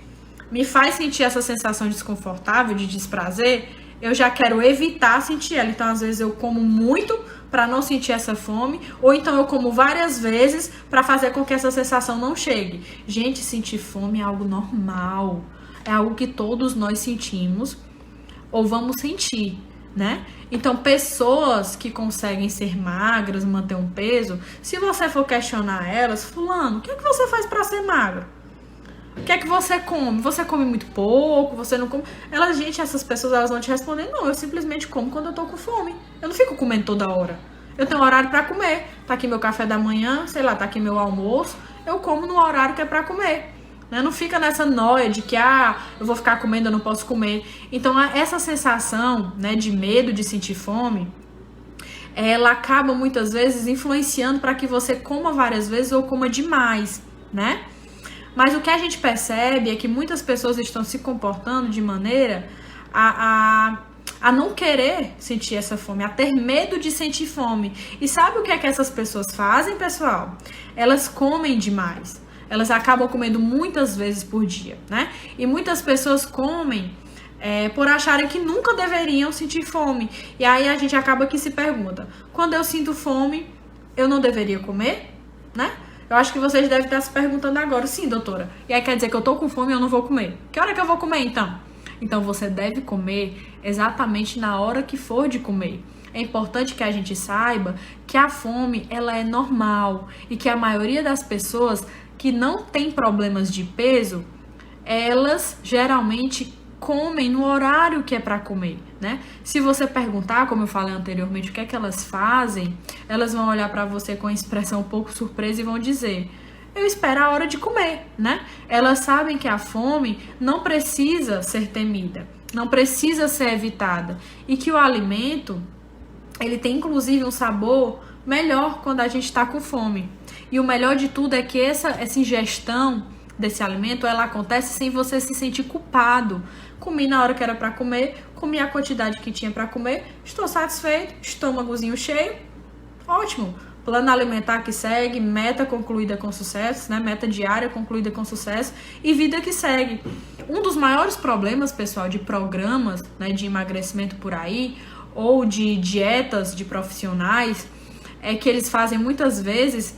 me faz sentir essa sensação desconfortável, de desprazer, eu já quero evitar sentir ela. Então, às vezes, eu como muito para não sentir essa fome, ou então eu como várias vezes para fazer com que essa sensação não chegue. Gente, sentir fome é algo normal, é algo que todos nós sentimos ou vamos sentir, né? Então, pessoas que conseguem ser magras, manter um peso, se você for questionar elas, fulano, o que é que você faz para ser magro? O que é que você come? Você come muito pouco? Você não come? Essas pessoas, elas vão te responder, não, eu simplesmente como quando eu tô com fome. Eu não fico comendo toda hora. Eu tenho horário para comer. Tá aqui meu café da manhã, sei lá, tá aqui meu almoço. Eu como no horário que é para comer. Né? Não fica nessa noia de que, eu vou ficar comendo, eu não posso comer. Então, essa sensação, né, de medo de sentir fome, ela acaba muitas vezes influenciando para que você coma várias vezes ou coma demais, né? Mas o que a gente percebe é que muitas pessoas estão se comportando de maneira a não querer sentir essa fome, a ter medo de sentir fome. E sabe o que é que essas pessoas fazem, pessoal? Elas comem demais. Elas acabam comendo muitas vezes por dia, né? E muitas pessoas comem por acharem que nunca deveriam sentir fome. E aí a gente acaba que se pergunta, quando eu sinto fome, eu não deveria comer, né? Eu acho que vocês devem estar se perguntando agora, sim, doutora. E aí quer dizer que eu tô com fome e eu não vou comer. Que hora que eu vou comer, então? Então, você deve comer exatamente na hora que for de comer. É importante que a gente saiba que a fome, ela é normal. E que a maioria das pessoas que não tem problemas de peso, elas geralmente comem no horário que é para comer, né? Se você perguntar, como eu falei anteriormente, o que é que elas fazem, elas vão olhar para você com uma expressão um pouco surpresa e vão dizer, eu espero a hora de comer, né? Elas sabem que a fome não precisa ser temida, não precisa ser evitada e que o alimento, ele tem inclusive um sabor melhor quando a gente está com fome. E o melhor de tudo é que essa ingestão desse alimento, ela acontece sem você se sentir culpado. Comi na hora que era para comer, comi a quantidade que tinha para comer, estou satisfeito, estômagozinho cheio, ótimo. Plano alimentar que segue, meta concluída com sucesso, né? Meta diária concluída com sucesso e vida que segue. Um dos maiores problemas, pessoal, de programas, né, de emagrecimento por aí, ou de dietas de profissionais, é que eles fazem muitas vezes...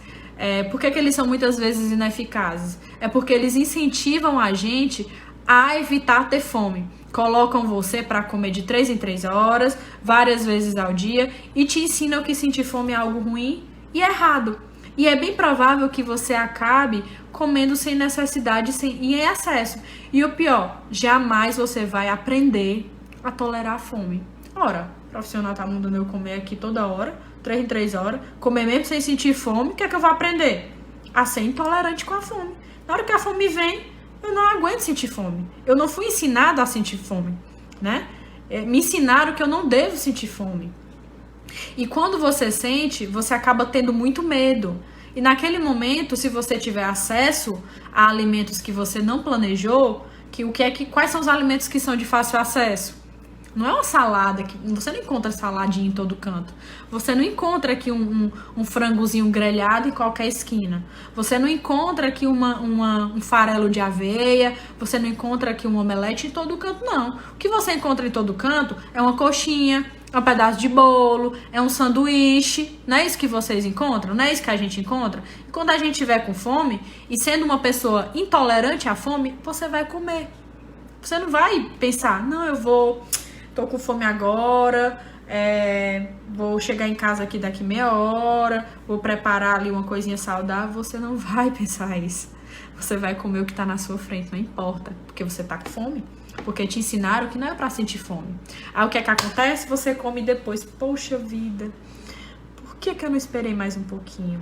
por que eles são muitas vezes ineficazes? É porque eles incentivam a gente a evitar ter fome. Colocam você para comer de 3 em 3 horas, várias vezes ao dia, e te ensinam que sentir fome é algo ruim e errado. E é bem provável que você acabe comendo sem necessidade e em excesso. E o pior, jamais você vai aprender a tolerar a fome. Ora, o profissional tá mandando eu comer aqui toda hora, 3 em 3 horas, comer mesmo sem sentir fome, o que é que eu vou aprender? A ser intolerante com a fome. Na hora que a fome vem, eu não aguento sentir fome. Eu não fui ensinada a sentir fome, né? Me ensinaram que eu não devo sentir fome. E quando você sente, você acaba tendo muito medo. E naquele momento, se você tiver acesso a alimentos que você não planejou, quais são os alimentos que são de fácil acesso? Não é uma salada, você não encontra saladinha em todo canto. Você não encontra aqui um frangozinho grelhado em qualquer esquina. Você não encontra aqui um farelo de aveia. Você não encontra aqui um omelete em todo canto, não. O que você encontra em todo canto é uma coxinha, é um pedaço de bolo, é um sanduíche. Não é isso que vocês encontram? Não é isso que a gente encontra? E quando a gente estiver com fome, e sendo uma pessoa intolerante à fome, você vai comer. Você não vai pensar, não, tô com fome agora, vou chegar em casa aqui daqui meia hora, vou preparar ali uma coisinha saudável. Você não vai pensar isso. Você vai comer o que tá na sua frente, não importa, porque você tá com fome. Porque te ensinaram que não é pra sentir fome. Aí o que é que acontece? Você come depois. Poxa vida, por que eu não esperei mais um pouquinho?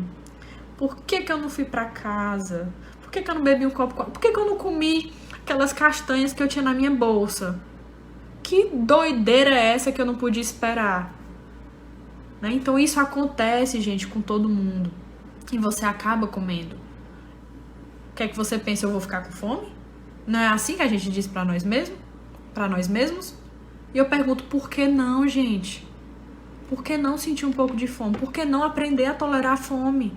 Por que eu não fui pra casa? Por que eu não bebi um copo? Por que eu não comi aquelas castanhas que eu tinha na minha bolsa? Que doideira é essa que eu não podia esperar? Né? Então isso acontece, gente, com todo mundo. E você acaba comendo. O que é que você pensa? Eu vou ficar com fome? Não é assim que a gente diz pra nós mesmos? Pra nós mesmos? E eu pergunto, por que não, gente? Por que não sentir um pouco de fome? Por que não aprender a tolerar a fome?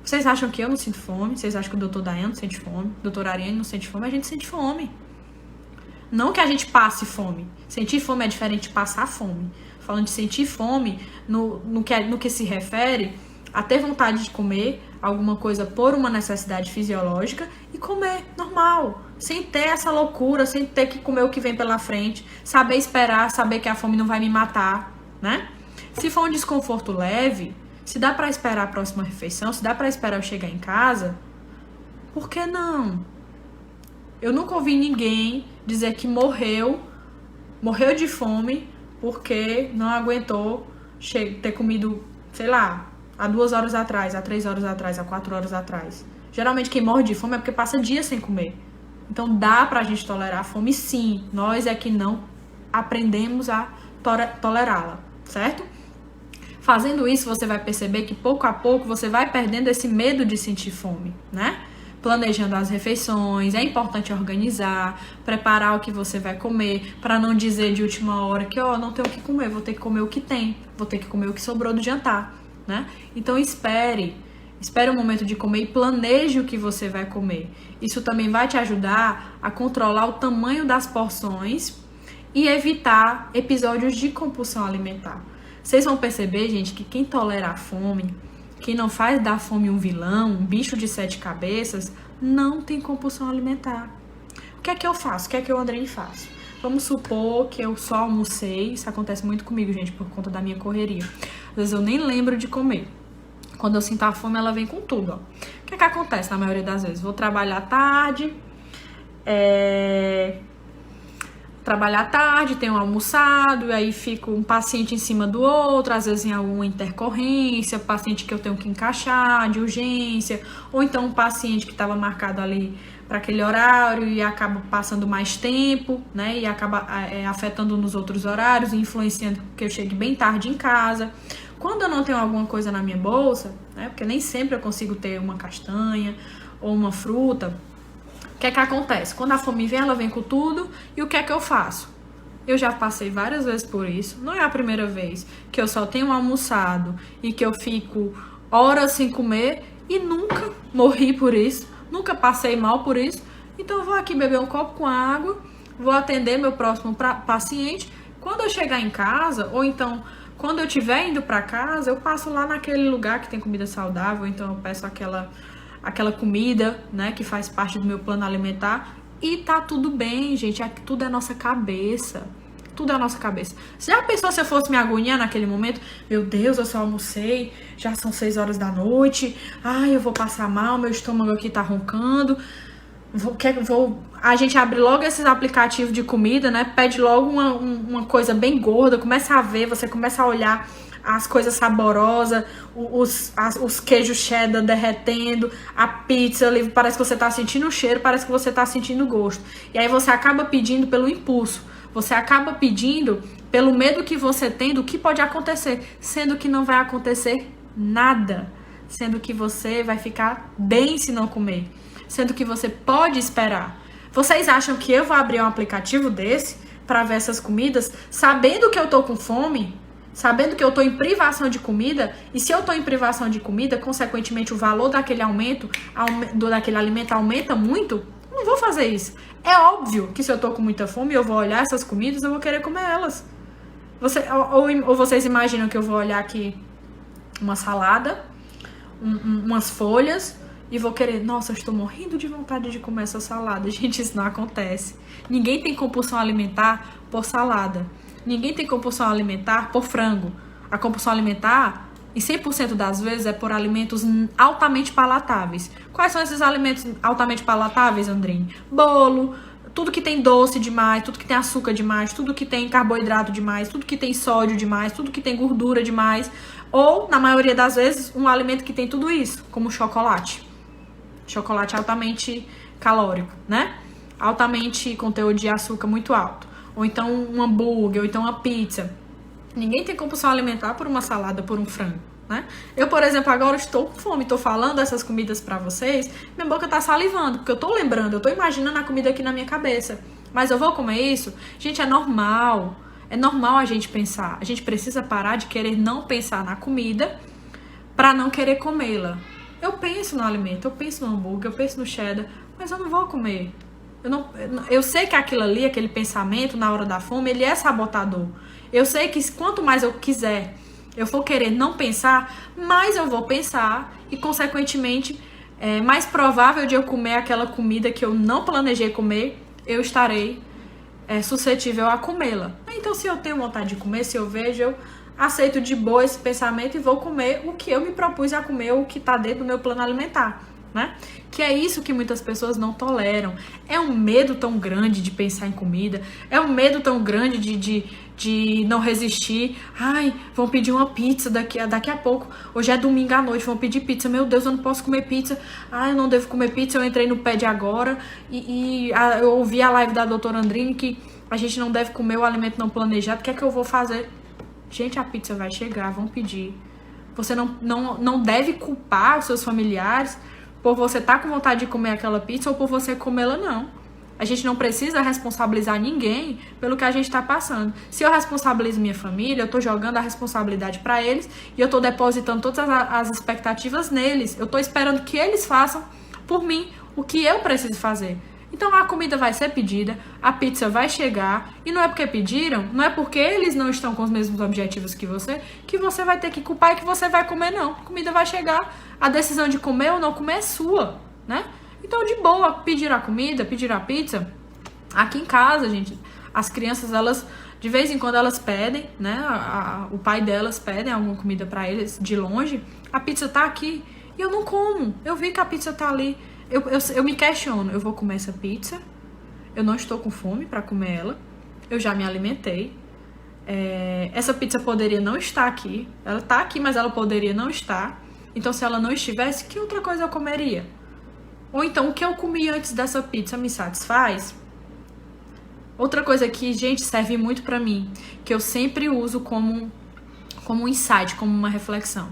Vocês acham que eu não sinto fome? Vocês acham que o doutor Daiane não sente fome? O doutor Ariane não sente fome? A gente sente fome. Não que a gente passe fome. Sentir fome é diferente de passar fome. Falando de sentir fome, no que se refere a ter vontade de comer alguma coisa por uma necessidade fisiológica e comer normal. Sem ter essa loucura, sem ter que comer o que vem pela frente. Saber esperar, saber que a fome não vai me matar, né? Se for um desconforto leve, se dá pra esperar a próxima refeição, se dá pra esperar eu chegar em casa, por que não? Eu nunca ouvi ninguém dizer que morreu de fome porque não aguentou ter comido, sei lá, há 2 horas atrás, há 3 horas atrás, há 4 horas atrás. Geralmente quem morre de fome é porque passa dias sem comer. Então dá pra gente tolerar a fome, sim. Nós é que não aprendemos a tolerá-la, certo? Fazendo isso, você vai perceber que pouco a pouco você vai perdendo esse medo de sentir fome, né? Planejando as refeições, é importante organizar, preparar o que você vai comer, para não dizer de última hora que, não tenho o que comer, vou ter que comer o que tem, vou ter que comer o que sobrou do jantar, né? Então espere o momento de comer e planeje o que você vai comer. Isso também vai te ajudar a controlar o tamanho das porções e evitar episódios de compulsão alimentar. Vocês vão perceber, gente, que quem tolera a fome, quem não faz da fome um vilão, um bicho de 7 cabeças, não tem compulsão alimentar. O que é que eu faço? O que é que eu, Andrei, faço? Vamos supor que eu só almocei. Isso acontece muito comigo, gente, por conta da minha correria. Às vezes eu nem lembro de comer. Quando eu sinto a fome, ela vem com tudo, ó. O que é que acontece na maioria das vezes? Vou trabalhar tarde, tenho almoçado, e aí fica um paciente em cima do outro, às vezes em alguma intercorrência, paciente que eu tenho que encaixar de urgência, ou então um paciente que estava marcado ali para aquele horário e acaba passando mais tempo, né, e acaba afetando nos outros horários, influenciando que eu chegue bem tarde em casa. Quando eu não tenho alguma coisa na minha bolsa, né, porque nem sempre eu consigo ter uma castanha ou uma fruta, o que é que acontece? Quando a fome vem, ela vem com tudo. E o que é que eu faço? Eu já passei várias vezes por isso. Não é a primeira vez que eu só tenho almoçado e que eu fico horas sem comer e nunca morri por isso. Nunca passei mal por isso. Então eu vou aqui beber um copo com água, vou atender meu próximo paciente. Quando eu chegar em casa, ou então quando eu estiver indo para casa, eu passo lá naquele lugar que tem comida saudável. Então eu peço aquela comida, né, que faz parte do meu plano alimentar, e tá tudo bem, gente, tudo é nossa cabeça, tudo é nossa cabeça. Se a pessoa, se eu fosse me agoniar naquele momento, meu Deus, eu só almocei, já são 6 horas da noite, ai, eu vou passar mal, meu estômago aqui tá roncando, a gente abre logo esses aplicativos de comida, né, pede logo uma coisa bem gorda, começa a ver, você começa a olhar as coisas saborosas, os queijos cheddar derretendo, a pizza ali, parece que você tá sentindo o cheiro, parece que você tá sentindo o gosto. E aí você acaba pedindo pelo impulso. Você acaba pedindo pelo medo que você tem do que pode acontecer, sendo que não vai acontecer nada, sendo que você vai ficar bem se não comer, sendo que você pode esperar. Vocês acham que eu vou abrir um aplicativo desse para ver essas comidas, sabendo que eu tô com fome, sabendo que eu tô em privação de comida, e se eu tô em privação de comida, consequentemente o valor daquele daquele alimento aumenta muito? Não vou fazer isso. É óbvio que se eu tô com muita fome e eu vou olhar essas comidas, eu vou querer comer elas. Ou vocês imaginam que eu vou olhar aqui uma salada, umas folhas, e vou querer, nossa, eu estou morrendo de vontade de comer essa salada. Gente, isso não acontece. Ninguém tem compulsão alimentar por salada. Ninguém tem compulsão alimentar por frango. A compulsão alimentar, em 100% das vezes, é por alimentos altamente palatáveis. Quais são esses alimentos altamente palatáveis, Andrine? Bolo, tudo que tem doce demais, tudo que tem açúcar demais, tudo que tem carboidrato demais, tudo que tem sódio demais, tudo que tem gordura demais. Ou, na maioria das vezes, um alimento que tem tudo isso, como chocolate. Chocolate altamente calórico, né? Altamente conteúdo de açúcar muito alto. Ou então um hambúrguer, ou então uma pizza. Ninguém tem compulsão alimentar por uma salada, por um frango, né? Eu, por exemplo, agora estou com fome, estou falando essas comidas pra vocês, minha boca tá salivando, porque eu tô lembrando, eu tô imaginando a comida aqui na minha cabeça. Mas eu vou comer isso? Gente, é normal. É normal a gente pensar. A gente precisa parar de querer não pensar na comida pra não querer comê-la. Eu penso no alimento, eu penso no hambúrguer, eu penso no cheddar, mas eu não vou comer. Eu sei que aquilo ali, aquele pensamento na hora da fome, ele é sabotador. Eu sei que quanto mais eu quiser, eu for querer não pensar, mais eu vou pensar e, consequentemente, é mais provável de eu comer aquela comida que eu não planejei comer, eu estarei suscetível a comê-la. Então, se eu tenho vontade de comer, se eu vejo, eu aceito de boa esse pensamento e vou comer o que eu me propus a comer, o que está dentro do meu plano alimentar, né? Que é isso que muitas pessoas não toleram. É um medo tão grande de pensar em comida, é um medo tão grande de não resistir. Ai, vão pedir uma pizza daqui a pouco. Hoje é domingo à noite, vão pedir pizza. Meu Deus, eu não posso comer pizza. Ai, eu não devo comer pizza. Eu entrei no Pede Agora eu ouvi a live da doutora Andrine que a gente não deve comer o alimento não planejado. O que é que eu vou fazer? Gente, a pizza vai chegar, vão pedir. Você não deve culpar os seus familiares por você estar com vontade de comer aquela pizza ou por você comê-la, não. A gente não precisa responsabilizar ninguém pelo que a gente está passando. Se eu responsabilizo minha família, eu estou jogando a responsabilidade para eles e eu estou depositando todas as expectativas neles. Eu estou esperando que eles façam por mim o que eu preciso fazer. Então a comida vai ser pedida, a pizza vai chegar, e não é porque pediram, não é porque eles não estão com os mesmos objetivos que você vai ter que culpar e que você vai comer, não. A comida vai chegar, a decisão de comer ou não comer é sua, né? Então, de boa, pedir a comida, pedir a pizza. Aqui em casa, gente, as crianças, elas, de vez em quando elas pedem, né? O pai delas pedem alguma comida pra eles de longe. A pizza tá aqui e eu não como. Eu vi que a pizza tá ali. Eu me questiono, eu vou comer essa pizza? Eu não estou com fome para comer ela. Eu já me alimentei. Essa pizza poderia não estar aqui. Ela tá aqui, mas ela poderia não estar. Então, se ela não estivesse, que outra coisa eu comeria? Ou então, o que eu comi antes dessa pizza me satisfaz? Outra coisa que, gente, serve muito pra mim, que eu sempre uso como um insight, como uma reflexão.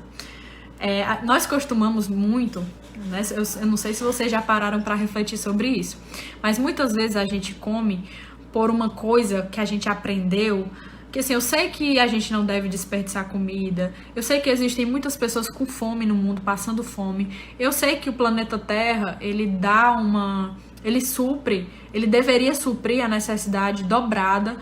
Nós costumamos muito... né? Eu não sei se vocês já pararam para refletir sobre isso, mas muitas vezes a gente come por uma coisa que a gente aprendeu, que assim, eu sei que a gente não deve desperdiçar comida, eu sei que existem muitas pessoas com fome no mundo, passando fome, eu sei que o planeta Terra, ele deveria suprir a necessidade dobrada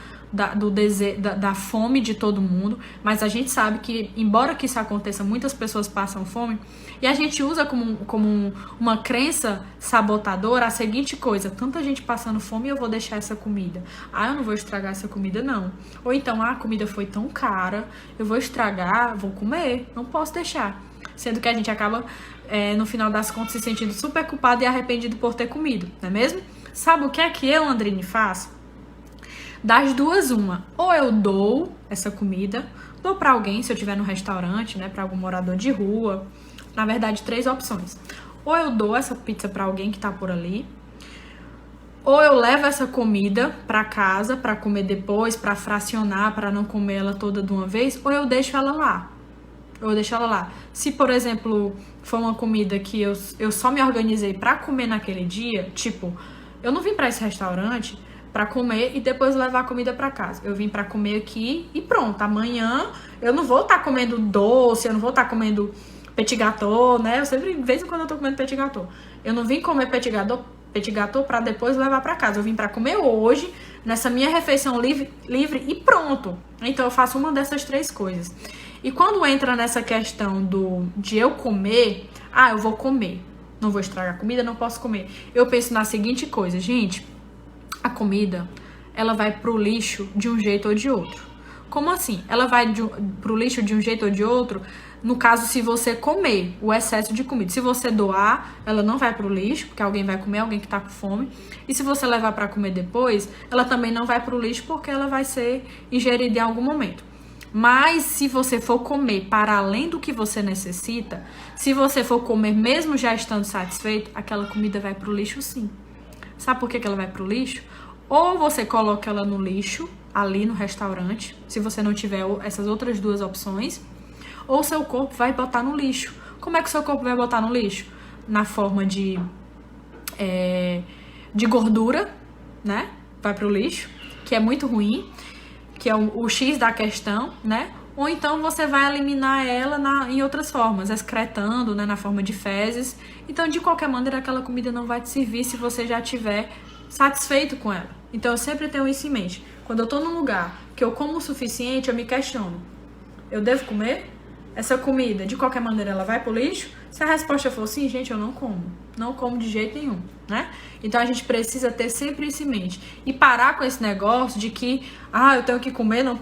da fome de todo mundo, mas a gente sabe que, embora que isso aconteça, muitas pessoas passam fome, e a gente usa como uma crença sabotadora a seguinte coisa: tanta gente passando fome e eu vou deixar essa comida. Eu não vou estragar essa comida, não. Ou então, a comida foi tão cara, eu vou estragar, vou comer, não posso deixar. Sendo que a gente acaba, no final das contas, se sentindo super culpado e arrependido por ter comido, não é mesmo? Sabe o que é que eu, Andrine, faço? Das duas, uma. Ou eu dou essa comida, dou pra alguém, se eu estiver no restaurante, né, pra algum morador de rua. Na verdade, 3 opções. Ou eu dou essa pizza pra alguém que tá por ali, ou eu levo essa comida para casa para comer depois, para fracionar, para não comer ela toda de uma vez, ou eu deixo ela lá. Se, por exemplo, for uma comida que eu só me organizei para comer naquele dia, tipo, eu não vim para esse restaurante para comer e depois levar a comida para casa. Eu vim para comer aqui e pronto. Amanhã eu não vou estar comendo doce, eu não vou estar comendo petit gâteau, né? Eu sempre, de vez em quando eu tô comendo petit gâteau. Eu não vim comer petit gâteau para depois levar para casa. Eu vim para comer hoje, nessa minha refeição livre e pronto. Então eu faço uma dessas 3 coisas. E quando entra nessa questão de eu comer, eu vou comer. Não vou estragar a comida, não posso comer. Eu penso na seguinte coisa, gente, a comida, ela vai pro lixo de um jeito ou de outro. Como assim? Ela vai pro lixo de um jeito ou de outro, no caso, se você comer o excesso de comida. Se você doar, ela não vai pro lixo, porque alguém vai comer, alguém que tá com fome. E se você levar para comer depois, ela também não vai pro lixo, porque ela vai ser ingerida em algum momento. Mas se você for comer para além do que você necessita, se você for comer mesmo já estando satisfeito, aquela comida vai pro lixo sim. Sabe por que ela vai pro lixo? Ou você coloca ela no lixo, ali no restaurante, se você não tiver essas outras 2 opções, ou seu corpo vai botar no lixo. Como é que o seu corpo vai botar no lixo? Na forma de gordura, né? Vai pro lixo, que é muito ruim, que é o X da questão, né? Ou então você vai eliminar ela em outras formas, excretando, né, na forma de fezes. Então, de qualquer maneira, aquela comida não vai te servir se você já estiver satisfeito com ela. Então, eu sempre tenho isso em mente. Quando eu tô num lugar que eu como o suficiente, eu me questiono. Eu devo comer? Essa comida, de qualquer maneira, ela vai pro lixo? Se a resposta for sim, gente, eu não como. Não como de jeito nenhum, né? Então, a gente precisa ter sempre isso em mente. E parar com esse negócio de que, eu tenho que comer, não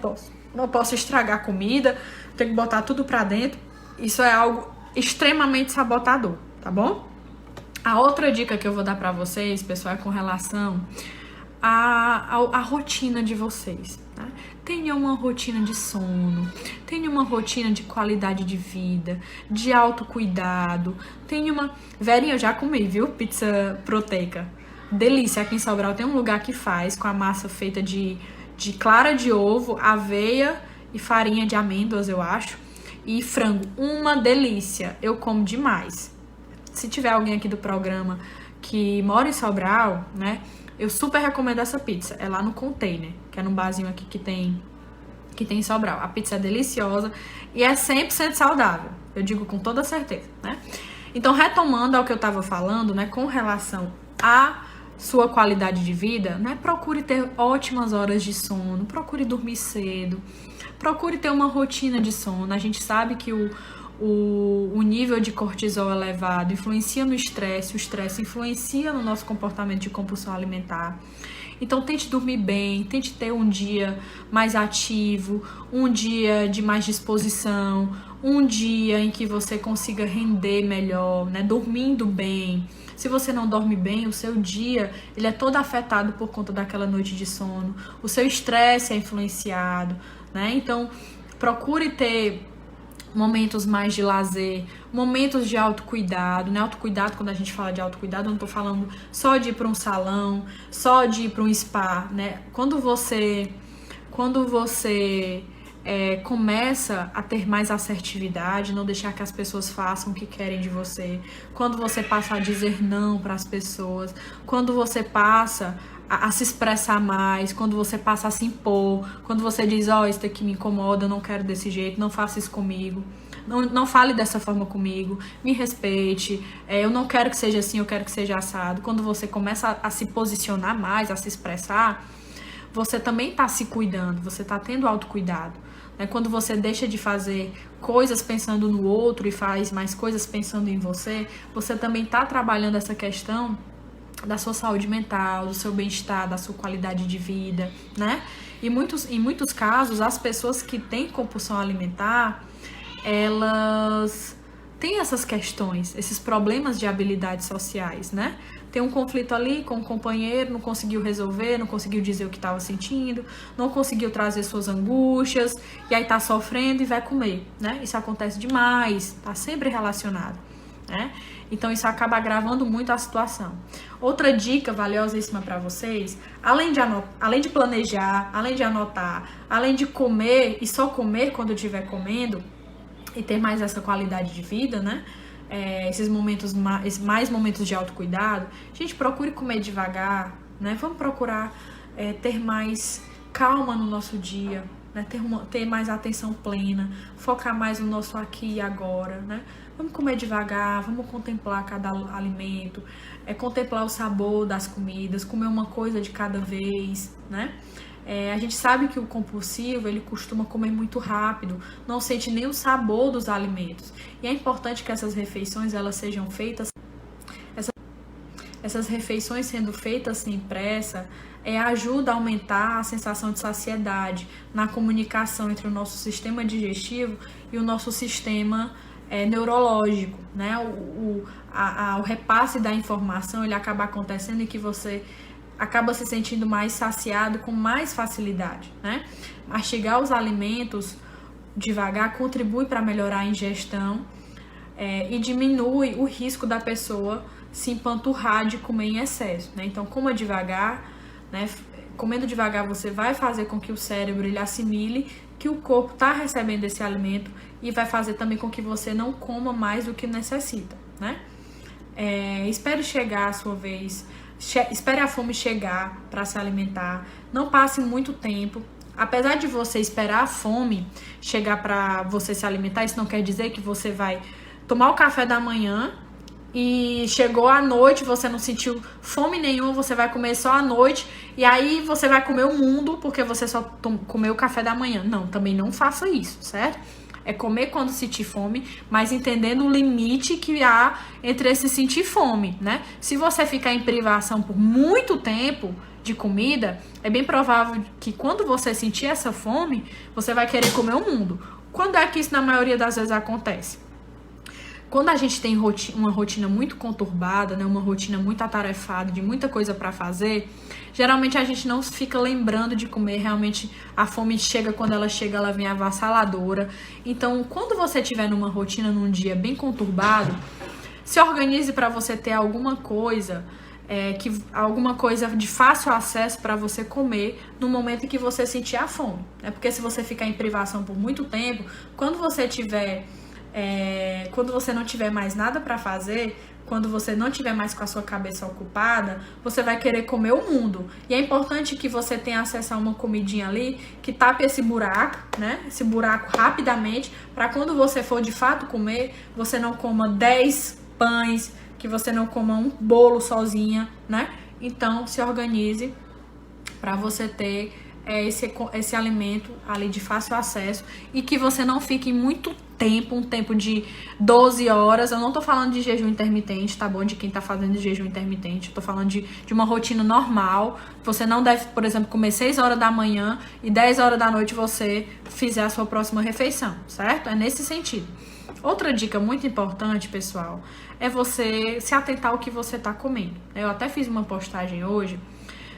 posso estragar a comida, tenho que botar tudo pra dentro. Isso é algo extremamente sabotador, tá bom? A outra dica que eu vou dar pra vocês, pessoal, é com relação à rotina de vocês, né? Tenha uma rotina de sono, tenha uma rotina de qualidade de vida, de autocuidado, tenha uma... Verinha, eu já comi, viu? Pizza proteica. Delícia, aqui em Sobral tem um lugar que faz com a massa feita de clara de ovo, aveia e farinha de amêndoas, eu acho, e frango. Uma delícia, eu como demais. Se tiver alguém aqui do programa que mora em Sobral, né, eu super recomendo essa pizza. É lá no Container, que é num barzinho aqui que tem em Sobral. A pizza é deliciosa e é 100% saudável. Eu digo com toda certeza, né? Então, retomando ao que eu tava falando, né, com relação a sua qualidade de vida, né? Procure ter ótimas horas de sono, procure dormir cedo, procure ter uma rotina de sono. A gente sabe que o nível de cortisol elevado influencia no estresse, o estresse influencia no nosso comportamento de compulsão alimentar. Então, tente dormir bem, tente ter um dia mais ativo, um dia de mais disposição, um dia em que você consiga render melhor, né? Dormindo bem. Se você não dorme bem, o seu dia ele é todo afetado por conta daquela noite de sono. O seu estresse é influenciado, né? Então, procure ter momentos mais de lazer, momentos de autocuidado, né? Autocuidado, quando a gente fala de autocuidado, eu não tô falando só de ir para um salão, só de ir para um spa, né? Quando você começa a ter mais assertividade, não deixar que as pessoas façam o que querem de você, quando você passa a dizer não para as pessoas, quando você passa a se expressar mais, quando você passa a se impor, quando você diz, isso daqui me incomoda, eu não quero desse jeito, não faça isso comigo, não fale dessa forma comigo, me respeite, eu não quero que seja assim, eu quero que seja assado. Quando você começa a se posicionar mais, a se expressar, você também está se cuidando, você está tendo autocuidado. Quando você deixa de fazer coisas pensando no outro e faz mais coisas pensando em você, você também está trabalhando essa questão da sua saúde mental, do seu bem-estar, da sua qualidade de vida, né? E em muitos casos, as pessoas que têm compulsão alimentar, elas têm essas questões, esses problemas de habilidades sociais, né? Tem um conflito ali com o companheiro, não conseguiu resolver, não conseguiu dizer o que estava sentindo, não conseguiu trazer suas angústias, e aí tá sofrendo e vai comer, né? Isso acontece demais, tá sempre relacionado. né? Então isso acaba agravando muito a situação. Outra dica valiosíssima para vocês, além de planejar, além de anotar, além de comer e só comer quando estiver comendo e ter mais essa qualidade de vida, né? Esses mais momentos de autocuidado, gente, procure comer devagar, né? Vamos procurar ter mais calma no nosso dia, né? Ter mais atenção plena, focar mais no nosso aqui e agora, né? Vamos comer devagar, vamos contemplar cada alimento, contemplar o sabor das comidas, comer uma coisa de cada vez, né? A gente sabe que o compulsivo, ele costuma comer muito rápido, não sente nem o sabor dos alimentos. E é importante que essas refeições, elas sejam feitas, essas refeições sendo feitas sem pressa, ajuda a aumentar a sensação de saciedade na comunicação entre o nosso sistema digestivo e o nosso sistema neurológico, né? O repasse da informação, ele acaba acontecendo e que você acaba se sentindo mais saciado com mais facilidade, né? Mastigar os alimentos devagar contribui para melhorar a ingestão e diminui o risco da pessoa se empanturrar de comer em excesso, né? Então, coma devagar, né? Comendo devagar, você vai fazer com que o cérebro ele assimile que o corpo está recebendo esse alimento e vai fazer também com que você não coma mais do que necessita, né? Espere chegar a sua vez, espere a fome chegar para se alimentar, não passe muito tempo. Apesar de você esperar a fome chegar para você se alimentar, isso não quer dizer que você vai tomar o café da manhã e chegou à noite, você não sentiu fome nenhuma, você vai comer só à noite e aí você vai comer o mundo porque você só comeu o café da manhã. Não, também não faça isso, certo? É comer quando sentir fome, mas entendendo o limite que há entre esse sentir fome, né? Se você ficar em privação por muito tempo de comida, é bem provável que quando você sentir essa fome, você vai querer comer o mundo. Quando é que isso na maioria das vezes acontece? Quando a gente tem uma rotina muito conturbada, né, uma rotina muito atarefada, de muita coisa para fazer, geralmente a gente não fica lembrando de comer, realmente a fome chega, quando ela chega, ela vem avassaladora. Então, quando você estiver numa rotina, num dia bem conturbado, se organize para você ter alguma coisa, alguma coisa de fácil acesso para você comer no momento em que você sentir a fome. Porque se você ficar em privação por muito tempo, quando você não tiver mais nada para fazer, quando você não tiver mais com a sua cabeça ocupada, você vai querer comer o mundo. E é importante que você tenha acesso a uma comidinha ali que tape esse buraco, né? Esse buraco rapidamente, para quando você for de fato comer, você não coma 10 pães, que você não coma um bolo sozinha, né? Então, se organize para você ter esse alimento ali de fácil acesso e que você não fique muito tempo, um tempo de 12 horas. Eu não tô falando de jejum intermitente, tá bom? De quem tá fazendo jejum intermitente. Eu tô falando de uma rotina normal. Você não deve, por exemplo, comer 6 horas da manhã e 10 horas da noite você fizer a sua próxima refeição, certo? É nesse sentido. Outra dica muito importante, pessoal, é você se atentar ao que você tá comendo. Eu até fiz uma postagem hoje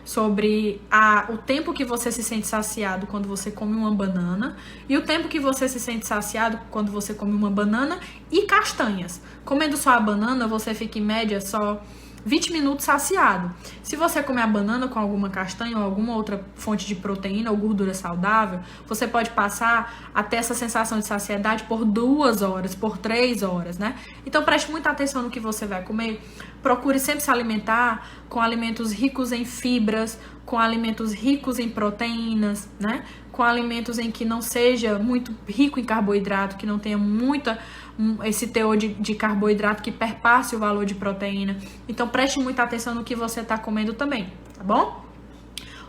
sobre o tempo que você se sente saciado quando você come uma banana e o tempo que você se sente saciado quando você come uma banana e castanhas. Comendo só a banana, você fica em média só 20 minutos saciado. Se você comer a banana com alguma castanha ou alguma outra fonte de proteína ou gordura saudável, você pode passar até essa sensação de saciedade por 2 horas, por 3 horas, né? Então preste muita atenção no que você vai comer. Procure sempre se alimentar com alimentos ricos em fibras, com alimentos ricos em proteínas, né? Com alimentos em que não seja muito rico em carboidrato, que não tenha esse teor de carboidrato que perpasse o valor de proteína. Então preste muita atenção no que você está comendo também, tá bom?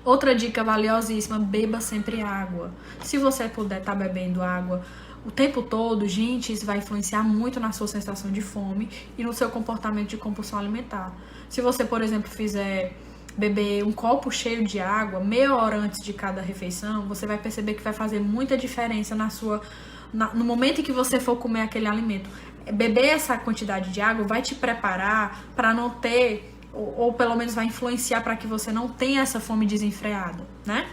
Outra dica valiosíssima, beba sempre água. Se você puder estar bebendo água o tempo todo, gente, isso vai influenciar muito na sua sensação de fome e no seu comportamento de compulsão alimentar. Se você, por exemplo, beber um copo cheio de água meia hora antes de cada refeição, você vai perceber que vai fazer muita diferença no momento em que você for comer aquele alimento. Beber essa quantidade de água vai te preparar para não ter, ou pelo menos vai influenciar para que você não tenha essa fome desenfreada, né?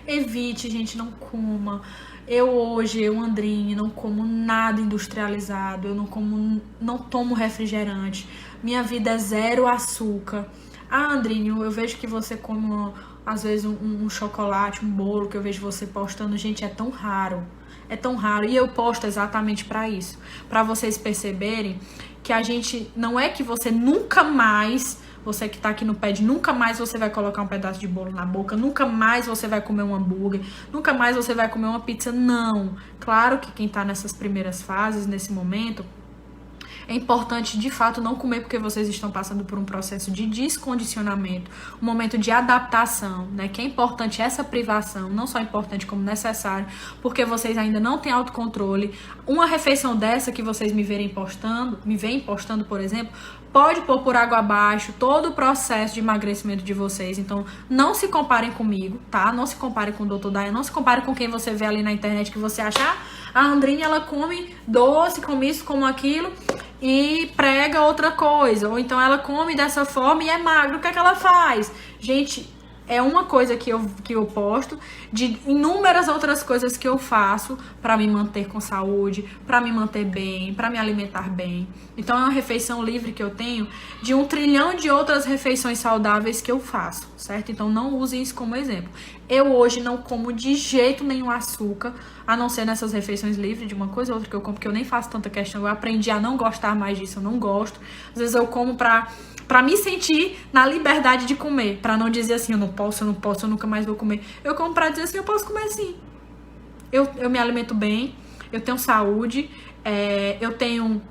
Evite, gente, não coma. Eu, Andrine, não como nada industrializado, eu não tomo refrigerante. Minha vida é zero açúcar. Ah, Andrine, eu vejo que você come, às vezes, um chocolate, um bolo, que eu vejo você postando. Gente, é tão raro. É tão raro. E eu posto exatamente pra isso. Pra vocês perceberem que a gente... Não é que você nunca mais... Você que tá aqui no pad, nunca mais você vai colocar um pedaço de bolo na boca, nunca mais você vai comer um hambúrguer, nunca mais você vai comer uma pizza, não. Claro que quem tá nessas primeiras fases, nesse momento, é importante, de fato, não comer porque vocês estão passando por um processo de descondicionamento, um momento de adaptação, né? Que é importante essa privação, não só importante como necessário, porque vocês ainda não têm autocontrole. Uma refeição dessa que vocês me veem postando, por exemplo, pode pôr por água abaixo todo o processo de emagrecimento de vocês. Então, não se comparem comigo, tá? Não se comparem com o Dr. Dayan, não se comparem com quem você vê ali na internet que você acha, a Andrine, ela come doce, come isso, come aquilo e prega outra coisa. Ou então ela come dessa forma e é magra. O que é que ela faz? Gente, é uma coisa que eu posto, de inúmeras outras coisas que eu faço para me manter com saúde, para me manter bem, para me alimentar bem. Então é uma refeição livre que eu tenho de 1 trilhão de outras refeições saudáveis que eu faço, certo? Então não usem isso como exemplo. Eu hoje não como de jeito nenhum açúcar, a não ser nessas refeições livres, de uma coisa ou outra que eu como, porque eu nem faço tanta questão. Eu aprendi a não gostar mais disso, eu não gosto. Às vezes eu como pra me sentir na liberdade de comer, pra não dizer assim, eu não posso, eu nunca mais vou comer. Eu como pra dizer assim, eu posso comer sim. Eu me alimento bem, eu tenho saúde, eu tenho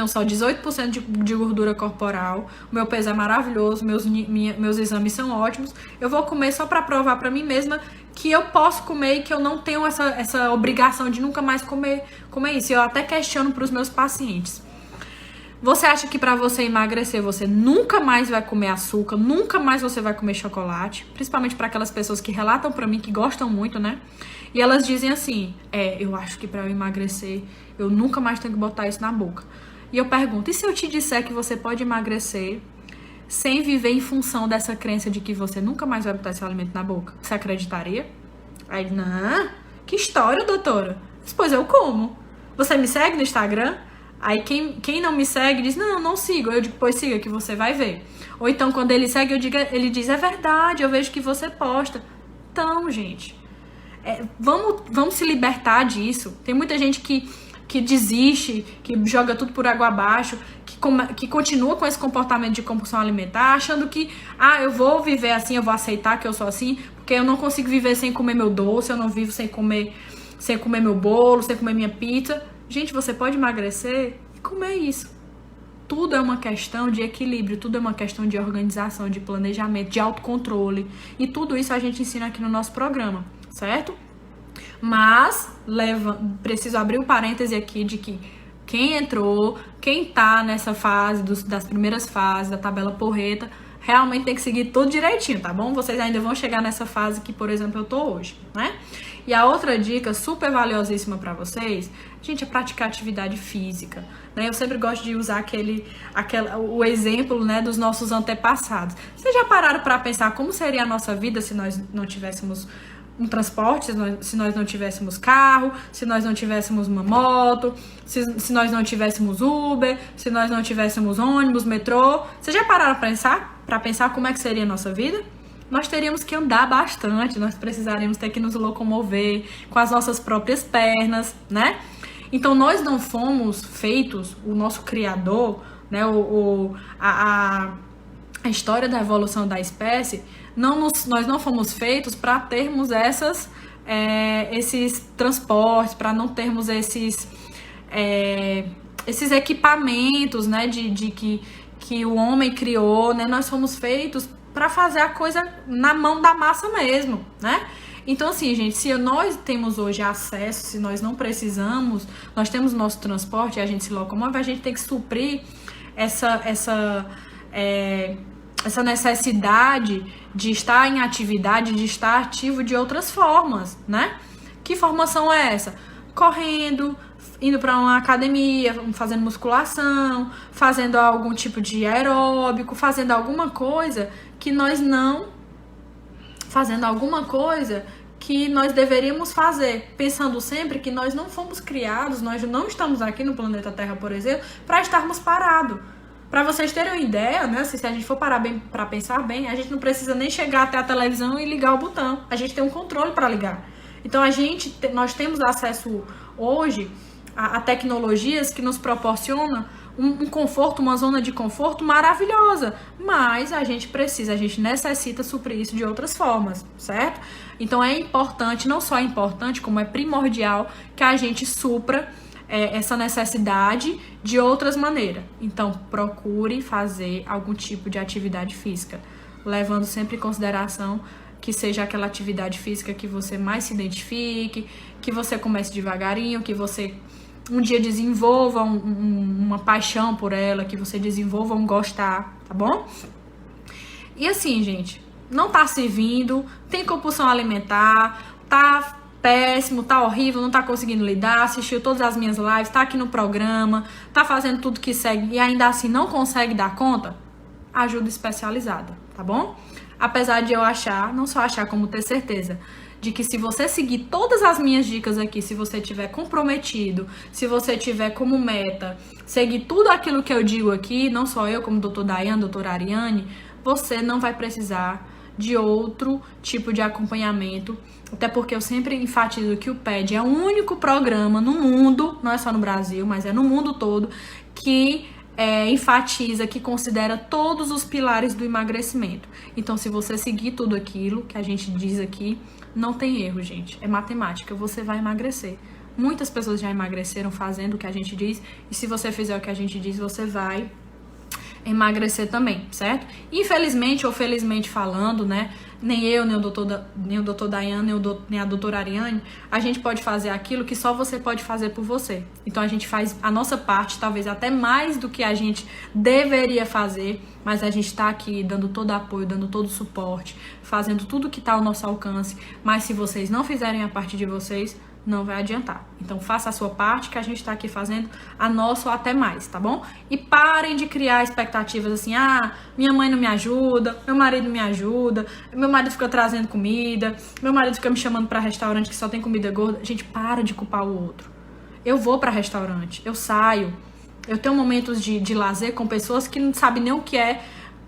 só 18% de gordura corporal, o meu peso é maravilhoso, meus exames são ótimos. Eu vou comer só pra provar pra mim mesma que eu posso comer e que eu não tenho essa obrigação de nunca mais comer isso. Eu até questiono pros meus pacientes. Você acha que pra você emagrecer, você nunca mais vai comer açúcar, nunca mais você vai comer chocolate? Principalmente pra aquelas pessoas que relatam pra mim, que gostam muito, né? E elas dizem assim, eu acho que pra eu emagrecer, eu nunca mais tenho que botar isso na boca. E eu pergunto, e se eu te disser que você pode emagrecer sem viver em função dessa crença de que você nunca mais vai botar esse alimento na boca? Você acreditaria? Aí, não, que história, doutora? Pois eu como. Você me segue no Instagram? Aí quem não me segue diz, não sigo. Eu digo, pois siga que você vai ver. Ou então quando ele segue, ele diz, é verdade, eu vejo que você posta. Então, gente, vamos se libertar disso. Tem muita gente que desiste, que joga tudo por água abaixo, que continua com esse comportamento de compulsão alimentar, achando que, eu vou viver assim, eu vou aceitar que eu sou assim, porque eu não consigo viver sem comer meu doce, eu não vivo sem comer meu bolo, sem comer minha pizza. Gente, você pode emagrecer e comer isso. Tudo é uma questão de equilíbrio, tudo é uma questão de organização, de planejamento, de autocontrole. E tudo isso a gente ensina aqui no nosso programa, certo? Mas, preciso abrir um parêntese aqui de que quem tá nessa fase, das primeiras fases, da tabela porreta, realmente tem que seguir tudo direitinho, tá bom? Vocês ainda vão chegar nessa fase que, por exemplo, eu tô hoje, né? E a outra dica super valiosíssima pra vocês, gente, é praticar atividade física, né? Eu sempre gosto de usar o exemplo, né, dos nossos antepassados. Vocês já pararam pra pensar como seria a nossa vida se nós não tivéssemos um transporte, se nós não tivéssemos carro, se nós não tivéssemos uma moto, se nós não tivéssemos Uber, se nós não tivéssemos ônibus, metrô? Vocês já pararam pra pensar como é que seria a nossa vida? Nós teríamos que andar bastante, nós precisaríamos ter que nos locomover com as nossas próprias pernas, né? Então, nós não fomos feitos, o nosso criador, né, a história da evolução da espécie, nós não fomos feitos para termos esses transportes, para não termos esses equipamentos, né, que o homem criou, né? Nós fomos feitos para fazer a coisa na mão da massa mesmo, né? Então, assim, gente, se nós temos hoje acesso, se nós não precisamos, nós temos nosso transporte e a gente se locomove, a gente tem que suprir essa necessidade de estar em atividade, de estar ativo de outras formas, né? Que formas são essa? Correndo, indo para uma academia, fazendo musculação, fazendo algum tipo de aeróbico, fazendo alguma coisa que nós não fazendo alguma coisa que nós deveríamos fazer, pensando sempre que nós não fomos criados, nós não estamos aqui no planeta Terra, por exemplo, para estarmos parados. Para vocês terem uma ideia, né, se a gente for parar bem para pensar bem, a gente não precisa nem chegar até a televisão e ligar o botão. A gente tem um controle para ligar. Então nós temos acesso hoje a tecnologias que nos proporcionam um conforto, uma zona de conforto maravilhosa, mas a gente necessita suprir isso de outras formas, certo? Então é importante, não só é importante, como é primordial que a gente supra essa necessidade de outras maneiras. Então procure fazer algum tipo de atividade física, levando sempre em consideração que seja aquela atividade física que você mais se identifique, que você comece devagarinho, que você um dia desenvolva uma paixão por ela, que você desenvolva um gostar, tá bom? E assim, gente, não tá servindo, tem compulsão alimentar, tá péssimo, tá horrível, não tá conseguindo lidar, assistiu todas as minhas lives, tá aqui no programa, tá fazendo tudo que segue e ainda assim não consegue dar conta, ajuda especializada, tá bom? Apesar de eu achar, não só achar como ter certeza, de que se você seguir todas as minhas dicas aqui, se você tiver comprometido, se você tiver como meta, seguir tudo aquilo que eu digo aqui, não só eu, como doutor Daiane, doutora Ariane, você não vai precisar de outro tipo de acompanhamento, até porque eu sempre enfatizo que o PED é o único programa no mundo, não é só no Brasil, mas é no mundo todo, que enfatiza, que considera todos os pilares do emagrecimento. Então, se você seguir tudo aquilo que a gente diz aqui, não tem erro, gente. É matemática, você vai emagrecer. Muitas pessoas já emagreceram fazendo o que a gente diz, e se você fizer o que a gente diz, você vai emagrecer também, certo? Infelizmente ou felizmente falando, né? Nem eu, nem o doutor Daiane, nem a doutora Ariane, a gente pode fazer aquilo que só você pode fazer por você. Então a gente faz a nossa parte, talvez até mais do que a gente deveria fazer, mas a gente tá aqui dando todo apoio, dando todo suporte, fazendo tudo que tá ao nosso alcance. Mas se vocês não fizerem a parte de vocês, não vai adiantar. Então faça a sua parte, que a gente tá aqui fazendo a nossa ou até mais, tá bom? E parem de criar expectativas assim, minha mãe não me ajuda, meu marido não me ajuda, meu marido fica trazendo comida, meu marido fica me chamando pra restaurante que só tem comida gorda. Gente, para de culpar o outro. Eu vou pra restaurante, eu saio, eu tenho momentos de lazer com pessoas que não sabem nem o que é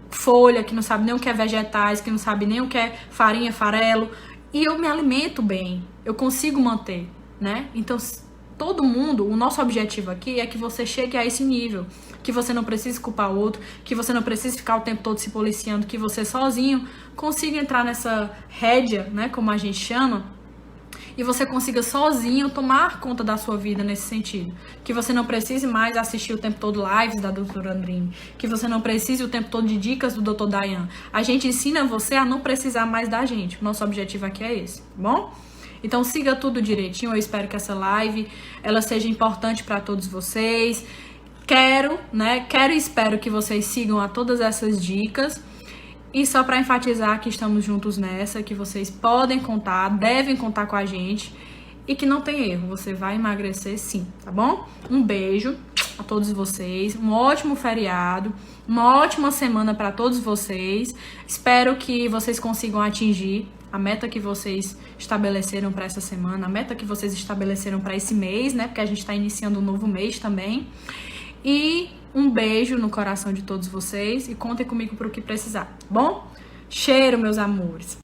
folha, que não sabem nem o que é vegetais, que não sabem nem o que é farinha, farelo, e eu me alimento bem, eu consigo manter, né? Então, todo mundo, o nosso objetivo aqui é que você chegue a esse nível, que você não precise culpar o outro, que você não precise ficar o tempo todo se policiando, que você sozinho consiga entrar nessa rédea, né, como a gente chama, e você consiga sozinho tomar conta da sua vida nesse sentido. Que você não precise mais assistir o tempo todo lives da doutora Andrine, que você não precise o tempo todo de dicas do doutor Daiane. A gente ensina você a não precisar mais da gente. O nosso objetivo aqui é esse, tá bom? Então siga tudo direitinho, eu espero que essa live ela seja importante para todos vocês. Quero e espero que vocês sigam a todas essas dicas. E só para enfatizar que estamos juntos nessa, que vocês podem contar, devem contar com a gente e que não tem erro, você vai emagrecer sim, tá bom? Um beijo a todos vocês, um ótimo feriado, uma ótima semana para todos vocês. Espero que vocês consigam atingir a meta que vocês estabeleceram para essa semana, a meta que vocês estabeleceram para esse mês, né? Porque a gente está iniciando um novo mês também. E um beijo no coração de todos vocês e contem comigo para o que precisar, tá bom? Cheiro, meus amores!